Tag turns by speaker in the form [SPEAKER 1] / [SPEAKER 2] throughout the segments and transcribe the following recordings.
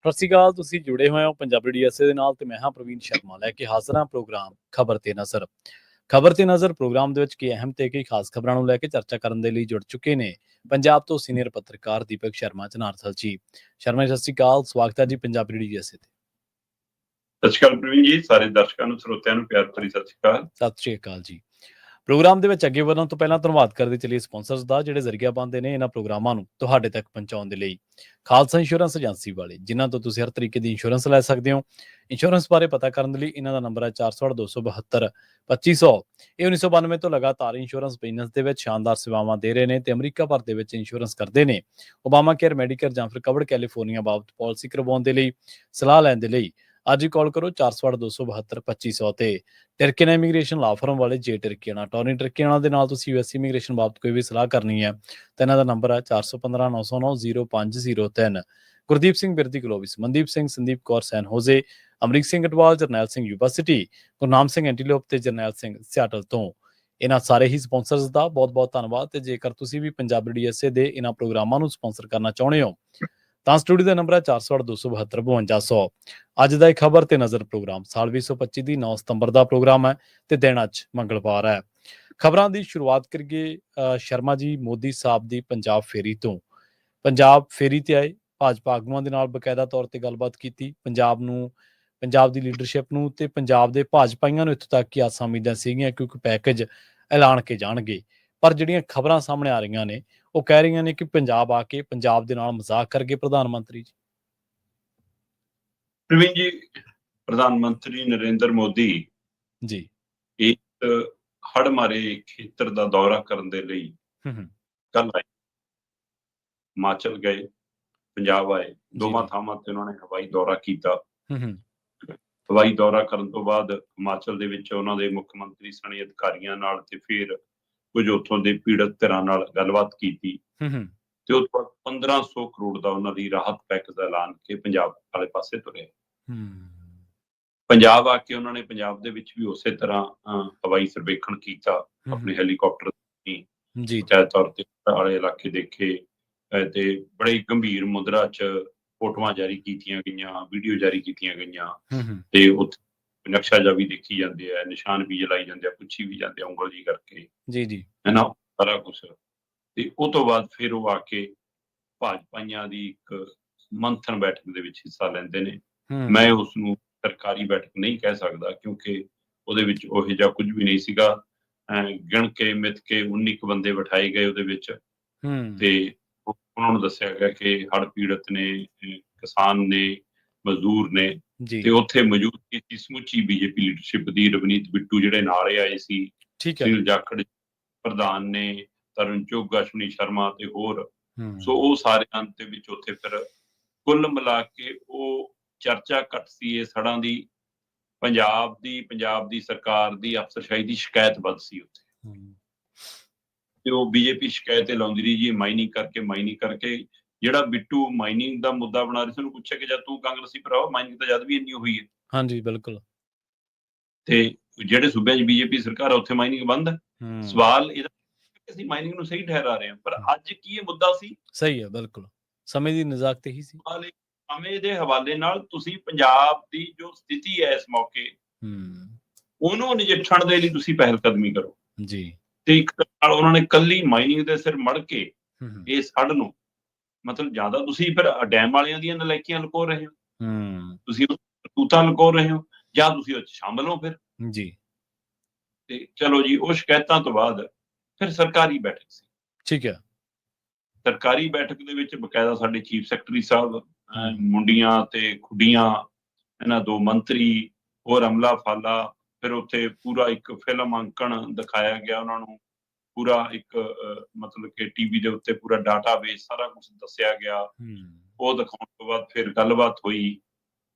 [SPEAKER 1] ਸਤਿ ਸ਼੍ਰੀ ਅਕਾਲ। ਤੁਸੀਂ ਜੁੜੇ ਹੋਏ ਹੋ ਪੰਜਾਬੀ ਡੀਐਸਏ ਦੇ ਨਾਲ ਤੇ ਮੈਂ ਹਾਂ ਪ੍ਰਵੀਨ ਸ਼ਰਮਾ ਲੈ ਕੇ ਹਾਜ਼ਰ ਹਾਂ ਪ੍ਰੋਗਰਾਮ ਖਬਰ ਤੇ ਨਜ਼ਰ। ਖਬਰ ਤੇ ਨਜ਼ਰ ਪ੍ਰੋਗਰਾਮ ਦੇ ਵਿੱਚ ਕੀ ਅਹਿਮ ਤੇ ਕਈ ਖਾਸ ਖਬਰਾਂ ਨੂੰ ਲੈ ਕੇ ਚਰਚਾ ਕਰਨ ਦੇ ਲਈ ਜੁੜ ਚੁੱਕੇ ਨੇ ਪੰਜਾਬ ਤੋਂ ਸੀਨੀਅਰ ਪੱਤਰਕਾਰ ਦੀਪਕ ਸ਼ਰਮਾ ਜਨਾਰਥਲ ਜੀ। ਸ਼ਰਮਾ ਜੀ, ਸਤਿ ਸ਼੍ਰੀ ਅਕਾਲ, ਸਵਾਗਤ ਹੈ ਜੀ ਪੰਜਾਬੀ ਡੀਐਸਏ ਤੇ।
[SPEAKER 2] ਸਤਿ ਸ਼੍ਰੀ ਅਕਾਲ ਪ੍ਰਵੀਨ ਜੀ, ਸਾਰੇ ਦਰਸ਼ਕਾਂ ਨੂੰ ਸਰੋਤਿਆਂ ਨੂੰ ਪਿਆਰ ਭਰੀ ਸਤਿ ਸ਼੍ਰੀ ਅਕਾਲ।
[SPEAKER 1] ਸਤਿ ਸ਼੍ਰੀ ਅਕਾਲ ਜੀ। ਪ੍ਰੋਗਰਾਮ ਦੇ ਵਿੱਚ ਅੱਗੇ ਵਧਣ ਤੋਂ ਪਹਿਲਾਂ ਧੰਨਵਾਦ ਕਰਦੇ ਚਲੀਏ ਸਪਾਂਸਰਸ ਦਾ, ਜਿਹੜੇ ਜ਼ਰੀਆ ਬਣਦੇ ਨੇ ਇਹਨਾਂ ਪ੍ਰੋਗਰਾਮਾਂ ਨੂੰ ਤੁਹਾਡੇ ਤੱਕ ਪਹੁੰਚਾਉਣ ਦੇ ਲਈ। ਖਾਲਸਾ ਇੰਸ਼ੋਰੈਂਸ ਏਜੰਸੀ ਵਾਲੇ, ਜਿਨ੍ਹਾਂ ਤੋਂ ਤੁਸੀਂ ਹਰ ਤਰੀਕੇ ਦੀ ਇੰਸ਼ੋਰੈਂਸ ਲੈ ਸਕਦੇ ਹੋ। ਇੰਸ਼ੋਰੈਂਸ ਬਾਰੇ ਪਤਾ ਕਰਨ ਦੇ ਲਈ ਇਹਨਾਂ ਦਾ ਨੰਬਰ ਹੈ 408-272-2500। ਇਹ 1992 ਤੋਂ ਲਗਾਤਾਰ ਇੰਸ਼ੋਰੈਂਸ ਬਿਜ਼ਨਸ ਦੇ ਵਿੱਚ ਸ਼ਾਨਦਾਰ ਸੇਵਾਵਾਂ ਦੇ ਰਹੇ ਨੇ ਤੇ ਅਮਰੀਕਾ ਭਰ ਦੇ ਵਿੱਚ ਇੰਸ਼ੋਰੈਂਸ ਕਰਦੇ ਨੇ। ਓਬਾਮਾ ਕੇਅਰ, ਮੈਡੀਕੇਅਰ ਜਾਂ ਫਿਰ ਕਵਰਡ ਕੈਲੀਫੋਰਨੀਆ ਬਾਬਤ ਪਾਲਿਸੀ ਕਰਵਾਉਣ ਦੇ ਲਈ, ਸਲਾਹ ਲੈਣ ਦੇ ਲਈ ਅੱਜ ਹੀ ਕਾਲ ਕਰੋ 408-272-2500 ਤੇ। ਟਰਕੀਆਨਾ ਇਮੀਗ੍ਰੇਸ਼ਨ ਲਾ ਫਰਮ ਵਾਲੇ ਜੇ ਟਰਕੀਆਨਾ ਟੋਨੀ ਟਰਕੀਆਨਾ ਦੇ ਨਾਲ ਤੁਸੀਂ ਯੂਐਸ ਇਮੀਗ੍ਰੇਸ਼ਨ ਬਾਬਤ ਕੋਈ ਵੀ ਸਲਾਹ ਕਰਨੀ ਹੈ ਤਾਂ ਇਹਨਾਂ ਦਾ ਨੰਬਰ ਹੈ 4159090503। ਗੁਰਦੀਪ ਸਿੰਘ ਬਿਰਦੀ ਗਲੋਬਿਸ, ਮਨਦੀਪ ਸਿੰਘ, ਸੰਦੀਪ ਕੌਰ ਸੈਨ ਹੋਜ਼ੇ, ਅਮਰੀਕ ਸਿੰਘ ਅਟਵਾਲ, ਜਰਨੈਲ ਸਿੰਘ ਯੂਨੀਵਰਸਿਟੀ, ਗੁਰਨਾਮ ਸਿੰਘ ਐਂਟੀਲੋਪ ਤੇ ਜਰਨੈਲ ਸਿੰਘ ਸਿਆਟਲ ਤੋਂ। ਇਹਨਾਂ ਸਾਰੇ ਹੀ ਸਪਾਂਸਰਸ ਦਾ ਬਹੁਤ-ਬਹੁਤ ਧੰਨਵਾਦ। ਤੇ ਜੇਕਰ ਤੁਸੀਂ ਵੀ ਪੰਜਾਬੀ ਡੀਐਸਏ ਦੇ ਇਹਨਾਂ ਪ੍ਰੋਗਰਾਮਾਂ ਨੂੰ ਸਪਾਂਸਰ ਕਰਨਾ ਚਾਹੁੰਦੇ ਹੋ ਤਾਂ ਸਟੂਡੀਓ ਦਾ ਨੰਬਰ ਹੈ 408-272-5200। ਅੱਜ ਦਾ ਇਹ ਖਬਰ ਤੇ ਨਜ਼ਰ ਪ੍ਰੋਗਰਾਮ ਸਾਲ 2025 ਦੀ 9 ਸਤੰਬਰ ਦਾ ਪ੍ਰੋਗਰਾਮ ਹੈ ਤੇ ਦਿਨ ਅੱਜ ਮੰਗਲਵਾਰ ਹੈ। ਖਬਰਾਂ ਦੀ ਸ਼ੁਰੂਆਤ ਕਰੀਏ ਸ਼ਰਮਾ ਜੀ ਮੋਦੀ ਸਾਹਿਬ ਦੀ ਪੰਜਾਬ ਫੇਰੀ ਤੋਂ। ਪੰਜਾਬ ਫੇਰੀ ਤੇ ਆਏ, ਭਾਜਪਾ ਆਗੂਆਂ ਦੇ ਨਾਲ ਬਕਾਇਦਾ ਤੌਰ ਤੇ ਗੱਲਬਾਤ ਕੀਤੀ। ਪੰਜਾਬ ਦੀ ਲੀਡਰਸ਼ਿਪ ਨੂੰ ਤੇ ਪੰਜਾਬ ਦੇ ਭਾਜਪਾਈਆਂ ਨੂੰ ਇੱਥੋਂ ਤੱਕ ਕਿ ਆਸਾਂ ਉਮੀਦਾਂ ਸੀਗੀਆਂ ਕਿਉਂਕਿ ਪੈਕੇਜ ਐਲਾਨ ਕੇ ਜਾਣਗੇ, ਪਰ ਜਿਹੜੀਆਂ ਖਬਰਾਂ ਸਾਹਮਣੇ ਆ ਰਹੀਆਂ ਨੇ ਉਹ ਕਹਿ ਰਹੀਆਂ ਨੇ ਕਿ ਪੰਜਾਬ ਆ ਕੇ ਪੰਜਾਬ ਦੇ ਨਾਲ ਮਜ਼ਾਕ ਕਰ ਗਏ ਪ੍ਰਧਾਨ ਮੰਤਰੀ ਜੀ।
[SPEAKER 2] ਪ੍ਰਵੀਨ ਜੀ, ਪ੍ਰਧਾਨ ਮੰਤਰੀ ਨਰਿੰਦਰ ਮੋਦੀ
[SPEAKER 1] ਜੀ
[SPEAKER 2] ਇੱਕ ਹੜ੍ਹ ਮਾਰੇ ਖੇਤਰ ਦਾ ਦੌਰਾ ਕਰਨ ਦੇ ਲਈ ਕੱਲ ਆਏ, ਹਿਮਾਚਲ ਗਏ, ਪੰਜਾਬ ਆਏ। ਦੋਵਾਂ ਥਾਵਾਂ ਤੇ ਉਹਨਾਂ ਨੇ ਹਵਾਈ ਦੌਰਾ ਕੀਤਾ। ਹਵਾਈ ਦੌਰਾ ਕਰਨ ਤੋਂ ਬਾਅਦ ਹਿਮਾਚਲ ਦੇ ਵਿੱਚ ਉਹਨਾਂ ਦੇ ਮੁੱਖ ਮੰਤਰੀ ਸਣੇ ਅਧਿਕਾਰੀਆਂ ਨਾਲ ਤੇ ਫਿਰ ਕੁਝ ਉੱਥੋਂ ਦੇ ਪੀੜਤ ਧਿਰਾਂ ਨਾਲ ਗੱਲਬਾਤ ਕੀਤੀ ਤੇ ਉਸ ਤੋਂ ਬਾਅਦ 1500 ਕਰੋੜ ਦਾ ਉਹਨਾਂ ਦੀ ਰਾਹਤ ਪੈਕੇਜ ਦਾ ਐਲਾਨ ਕੇ ਪੰਜਾਬ ਵਾਲੇ ਪਾਸੇ ਤੁਰੇ। ਪੰਜਾਬ ਆ ਕੇ ਉਹਨਾਂ ਨੇ ਪੰਜਾਬ ਦੇ ਵਿੱਚ ਵੀ ਉਸੇ ਤਰ੍ਹਾਂ ਹਵਾਈ ਸਰਵੇਖਣ ਕੀਤਾ, ਆਪਣੇ ਹੈਲੀਕਾਪਟਰ ਪੰਚਾਇਤ ਤੌਰ ਤੇ ਵਾਲੇ ਇਲਾਕੇ ਦੇਖੇ ਤੇ ਬੜੇ ਗੰਭੀਰ ਮੁਦਰਾ 'ਚ ਫੋਟੋਆਂ ਜਾਰੀ ਕੀਤੀਆਂ ਗਈਆਂ, ਵੀਡੀਓ ਜਾਰੀ ਕੀਤੀਆਂ ਗਈਆਂ ਤੇ ਉੱਥੇ ਨਕਸ਼ਾ ਜਿਹਾ ਵੀ ਦੇਖੀ ਜਾਂਦੇ ਆ, ਨਿਸ਼ਾਨ ਵੀ ਜਲਾਈ ਜਾਂਦੇ ਆ, ਪੁੱਛੀ ਵੀ ਜਾਂਦੇ ਆ ਉਂਗਲ ਜੀ ਕਰਕੇ, ਹੈ ਨਾ, ਸਾਰਾ ਕੁਛ। ਤੇ ਉਹ ਤੋਂ ਬਾਅਦ ਫਿਰ ਉਹ ਆ ਕੇ ਭਾਜਪਾਈਆਂ ਦੀ ਇੱਕ ਮੰਥਨ ਬੈਠਕ ਦੇ ਵਿੱਚ ਹਿੱਸਾ ਲੈਂਦੇ ਨੇ। ਮੈਂ ਉਸਨੂੰ ਸਰਕਾਰੀ ਬੈਠਕ ਨਹੀਂ ਕਹਿ ਸਕਦਾ ਕਿਉਂਕਿ ਉਹਦੇ ਵਿੱਚ ਉਹੋ ਜਿਹਾ ਕੁਝ ਵੀ ਨਹੀਂ ਸੀਗਾ। ਗਿਣ ਕੇ ਮਿੱਥ ਕੇ 19 ਕੁ ਬੰਦੇ ਬਿਠਾਏ ਗਏ ਉਹਦੇ ਵਿੱਚ ਤੇ ਉਹਨਾਂ ਨੂੰ ਦੱਸਿਆ ਗਿਆ ਕਿ ਹੜ੍ਹ ਪੀੜਤ ਨੇ, ਕਿਸਾਨ ਨੇ, ਮਜ਼ਦੂਰ ਨੇ ਤੇ ਉੱਥੇ ਮੌਜੂਦਗੀ ਸੀ ਸਮੁੱਚੀ ਬੀਜੇਪੀ ਲੀਡਰਸ਼ਿਪ ਦੀ। ਰਵਨੀਤ ਬਿੱਟੂ ਜਿਹੜੇ ਨਾਲੇ ਆਏ ਸੀ, ਸੁਨੀਲ ਜਾਖੜ ਪ੍ਰਧਾਨ ਨੇ, ਤਰੁਣ ਚੁੱਘ, ਅਸ਼ਵਨੀ ਸ਼ਰਮਾ ਤੇ ਹੋਰ, ਸੋ ਉਹ ਸਾਰਿਆਂ ਦੇ ਵਿੱਚ ਉੱਥੇ ਫਿਰ ਕੁੱਲ ਮਿਲਾ ਕੇ ਉਹ ਚਰਚਾ ਘੱਟ ਸੀ ਇਸ ਹੜ੍ਹਾਂ ਦੀ। ਪੰਜਾਬ ਦੀ ਸਰਕਾਰ ਦੀ ਅਫਸਰਸ਼ਾਹੀ ਦੀ ਸ਼ਿਕਾਇਤ ਵੱਧ ਸੀ ਉੱਥੇ ਤੇ ਉਹ ਬੀਜੇਪੀ ਸ਼ਿਕਾਇਤ ਲਾਉਂਦੀ ਰਹੀ ਜੀ, ਮਾਈਨਿੰਗ ਕਰਕੇ। ਜਿਹੜਾ ਬਿੱਟੂ ਮਾਈਨਿੰਗ ਦਾ ਮੁੱਦਾ ਬਣਾ ਰਹੀ ਸੀ, ਉਹਨੂੰ ਪੁੱਛਿਆ ਕਿ ਜਦ ਤੂੰ ਕਾਂਗਰਸੀ ਭਰਾ, ਮਾਈਨਿੰਗ ਤਾਂ ਜਦ ਵੀ ਇੰਨੀ ਹੋਈ ਹੈ।
[SPEAKER 1] ਹਾਂਜੀ, ਬਿਲਕੁਲ।
[SPEAKER 2] ਤੇ ਜਿਹੜੇ ਸੂਬਿਆਂ 'ਚ ਬੀਜੇਪੀ ਸਰਕਾਰ ਆ ਉੱਥੇ ਮਾਈਨਿੰਗ ਬੰਦ ਹੈ। ਸਵਾਲ ਇਹਦਾ ਅਸੀਂ ਮਾਈਨਿੰਗ ਨੂੰ ਸਹੀ ਠਹਿਰਾ ਰਹੇ ਹਾਂ, ਪਰ ਅੱਜ ਕੀ ਇਹ ਮੁੱਦਾ ਸੀ? ਸਹੀ ਹੈ, ਬਿਲਕੁਲ ਸਮੇਂ ਦੀ ਨਜ਼ਾਕਤ ਹੀ ਸੀ। ਸਮੇਂ ਦੇ ਹਵਾਲੇ ਨਾਲ ਤੁਸੀਂ ਪੰਜਾਬ ਦੀ ਜੋ ਸਥਿਤੀ ਹੈ ਇਸ ਮੌਕੇ, ਉਹਨੂੰ ਨਜਿੱਠਣ ਦੇ ਲਈ ਤੁਸੀਂ ਪਹਿਲ ਕਦਮੀ ਕਰੋ
[SPEAKER 1] ਜੀ।
[SPEAKER 2] ਤੇ ਇੱਕ ਨਾਲ ਉਹਨਾਂ ਨੇ ਕੱਲੀ ਮਾਈਨਿੰਗ ਦੇ ਸਿਰ ਮੜ ਕੇ ਇਸ ਹੜ੍ਹ ਨੂੰ, ਮਤਲਬ ਜ਼ਿਆਦਾ ਤੁਸੀਂ ਫਿਰ ਡੈਮ ਵਾਲਿਆਂ ਦੀਆਂ ਨਲਾਇਕੀਆਂ ਲੁਕੋ ਰਹੇ ਹੋ, ਤੁਸੀਂ ਕਰਤੂਤਾਂ ਲੁਕੋ ਰਹੇ ਹੋ, ਜਾਂ ਤੁਸੀਂ ਉਹ 'ਚ ਸ਼ਾਮਲ ਹੋ ਫਿਰ
[SPEAKER 1] ਜੀ।
[SPEAKER 2] ਤੇ ਚਲੋ ਜੀ, ਉਹ ਸ਼ਿਕਾਇਤਾਂ ਤੋਂ ਬਾਅਦ ਫਿਰ ਸਰਕਾਰੀ ਬੈਠਕ ਸੀ।
[SPEAKER 1] ਠੀਕ ਹੈ।
[SPEAKER 2] ਸਰਕਾਰੀ ਬੈਠਕ ਦੇ ਵਿੱਚ ਬਕਾਇਦਾ ਸਾਡੇ ਚੀਫ ਸੈਕਟਰੀ ਸਾਹਿਬ, ਮੁੰਡੀਆਂ ਤੇ ਖੁੱਡੀਆਂ, ਇਹਨਾਂ ਦੋ ਮੰਤਰੀ, ਹੋਰ ਅਮਲਾ ਫਾਲਾ, ਫਿਰ ਉੱਥੇ ਪੂਰਾ ਇੱਕ ਫਿਲਮ ਅੰਕਣ ਦਿਖਾਇਆ ਗਿਆ ਉਹਨਾਂ ਨੂੰ, ਪੂਰਾ ਇੱਕ ਮਤਲਬ ਕਿ ਟੀਵੀ ਦੇ ਉੱਤੇ ਪੂਰਾ ਡਾਟਾਬੇਸ ਸਾਰਾ ਕੁਛ ਦੱਸਿਆ ਗਿਆ। ਉਹ ਦਿਖਾਉਣ ਤੋਂ ਬਾਅਦ ਫਿਰ ਗੱਲਬਾਤ ਹੋਈ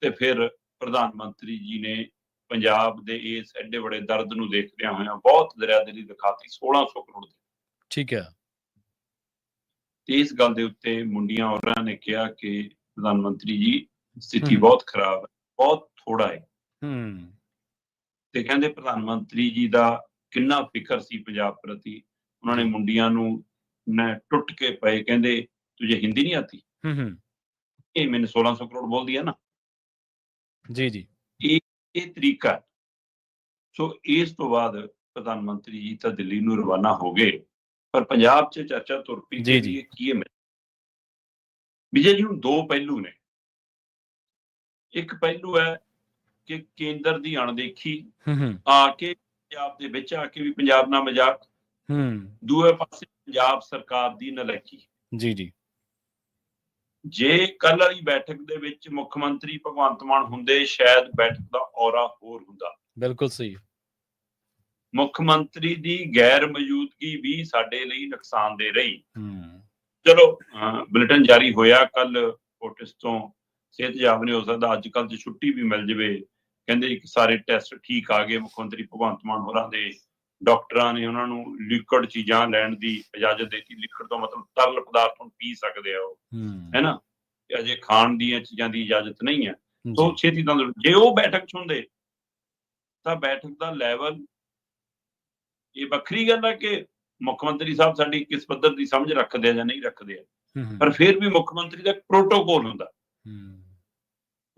[SPEAKER 2] ਤੇ ਫਿਰ ਪ੍ਰਧਾਨ ਮੰਤਰੀ ਜੀ ਨੇ ਪੰਜਾਬ ਦੇ ਇਸ ਐਡੇ ਬੜੇ ਦਰਦ ਨੂੰ ਦੇਖਦਿਆਂ ਹੋਇਆਂ ਬਹੁਤ ਦਰਿਆਦਿਲੀ ਦਿਖਾਤੀ 1600 ਕਰੋੜ ਦੀ।
[SPEAKER 1] ਠੀਕ ਹੈ।
[SPEAKER 2] ਤੇ ਇਸ ਗੱਲ ਦੇ ਉੱਤੇ ਮੁੰਡੀਆਂ ਔਰਾਂ ਨੇ ਕਿਹਾ ਕਿ ਪ੍ਰਧਾਨ ਮੰਤਰੀ ਜੀ, ਸਥਿਤੀ ਬਹੁਤ ਖਰਾਬ ਹੈ, ਬਹੁਤ ਥੋੜਾ ਹੈ। ਤੇ ਕਹਿੰਦੇ ਪ੍ਰਧਾਨ ਮੰਤਰੀ ਜੀ ਦਾ ਕਿੰਨਾ ਫਿਕਰ ਸੀ ਪੰਜਾਬ ਪ੍ਰਤੀ। ਉਹਨਾਂ ਨੇ ਮੁੰਡੀਆਂ ਨੂੰ ਟੁੱਟ ਕੇ ਪਏ, ਕਹਿੰਦੇ ਤੁਝੇ ਹਿੰਦੀ ਨਹੀਂ ਆਤੀ, ਇਹ ਮੈਨੂੰ 1600 ਕਰੋੜ ਬੋਲਦੀ ਹੈ ਨਾ,
[SPEAKER 1] ਜੀ
[SPEAKER 2] ਇਹ ਤਰੀਕਾ ਹੈ। ਸੋ ਇਸ ਤੋਂ ਬਾਅਦ ਪ੍ਰਧਾਨ ਮੰਤਰੀ ਜੀ ਤਾਂ ਦਿੱਲੀ ਨੂੰ ਰਵਾਨਾ ਹੋ ਗਏ, ਪਰ ਪੰਜਾਬ 'ਚ ਚਰਚਾ ਤੁਰ ਪਈ
[SPEAKER 1] ਜੀ
[SPEAKER 2] ਕਿ ਕੀ ਹੈ ਵਿਜੇ ਜੀ। ਹੁਣ ਦੋ ਪਹਿਲੂ ਨੇ। ਇੱਕ ਪਹਿਲੂ ਹੈ ਕਿ ਕੇਂਦਰ ਦੀ ਅਣਦੇਖੀ ਆ ਕੇ ਪੰਜਾਬ ਦੇ ਵਿੱਚ ਆ ਕੇ ਵੀ ਪੰਜਾਬ ਨਾਲ ਮਜ਼ਾਕ, ਦੂਏ ਪਾਸੇ ਪੰਜਾਬ ਸਰਕਾਰ ਦੀ ਨਲਾਇਕੀ।
[SPEAKER 1] ਜੀ
[SPEAKER 2] ਜੇ ਕੱਲ ਵਾਲੀ ਬੈਠਕ ਦੇ ਵਿੱਚ ਮੁੱਖ ਮੰਤਰੀ ਭਗਵੰਤ ਮਾਨ ਹੁੰਦੇ, ਸ਼ਾਇਦ ਬੈਠਕ ਦਾ ਔਰਾ ਹੋਰ ਹੁੰਦਾ।
[SPEAKER 1] ਬਿਲਕੁਲ ਸਹੀ।
[SPEAKER 2] ਮੁੱਖ ਮੰਤਰੀ ਦੀ ਗੈਰ ਮੌਜੂਦਗੀ ਵੀ ਸਾਡੇ ਲਈ ਨੁਕਸਾਨਦੇਹ ਰਹੀ। ਚਲੋ ਬੁਲੇਟਿਨ ਜਾਰੀ ਹੋਇਆ ਕੱਲ ਫੋਰਟਿਸ ਤੋਂ, ਸਿਹਤਯਾਬ ਨਹੀਂ ਹੋ ਸਕਦਾ, ਅੱਜ ਕੱਲ੍ਹ ਤੇ ਛੁੱਟੀ ਵੀ ਮਿਲ ਜਾਵੇ, ਕਹਿੰਦੇ ਕਿ ਸਾਰੇ ਟੈਸਟ ਠੀਕ ਆ ਗਏ। ਮੁੱਖ ਮੰਤਰੀ ਭਗਵੰਤ ਮਾਨ ਹੋਰਾਂ ਦੇ ਡਾਕਟਰਾਂ ਨੇ ਉਹਨਾਂ ਨੂੰ ਲਿਕੁਇਡ ਚੀਜ਼ਾਂ ਲੈਣ ਦੀ ਇਜਾਜ਼ਤ ਦਿੱਤੀ। ਲਿਕੁਇਡ ਤੋਂ ਮਤਲਬ ਤਰਲ ਪਦਾਰਥ ਨੂੰ ਪੀ ਸਕਦੇ ਆ ਉਹ, ਹੈ ਨਾ, ਅਜੇ ਖਾਣ ਦੀਆਂ ਚੀਜ਼ਾਂ ਦੀ ਇਜਾਜ਼ਤ ਨਹੀਂ ਹੈ। ਸੋ ਛੇਤੀ ਤਾਂ ਜੇ ਉਹ ਬੈਠਕ 'ਚ ਹੁੰਦੇ ਤਾਂ ਬੈਠਕ ਦਾ ਲੈਵਲ, ਇਹ ਵੱਖਰੀ ਗੱਲ ਹੈ ਕਿ ਮੁੱਖ ਮੰਤਰੀ ਸਾਹਿਬ ਸਾਡੀ ਕਿਸ ਪੱਧਰ ਦੀ ਸਮਝ ਰੱਖਦੇ ਆ ਜਾਂ ਨਹੀਂ ਰੱਖਦੇ ਆ, ਪਰ ਫਿਰ ਵੀ ਮੁੱਖ ਮੰਤਰੀ ਦਾ ਪ੍ਰੋਟੋਕੋਲ ਹੁੰਦਾ,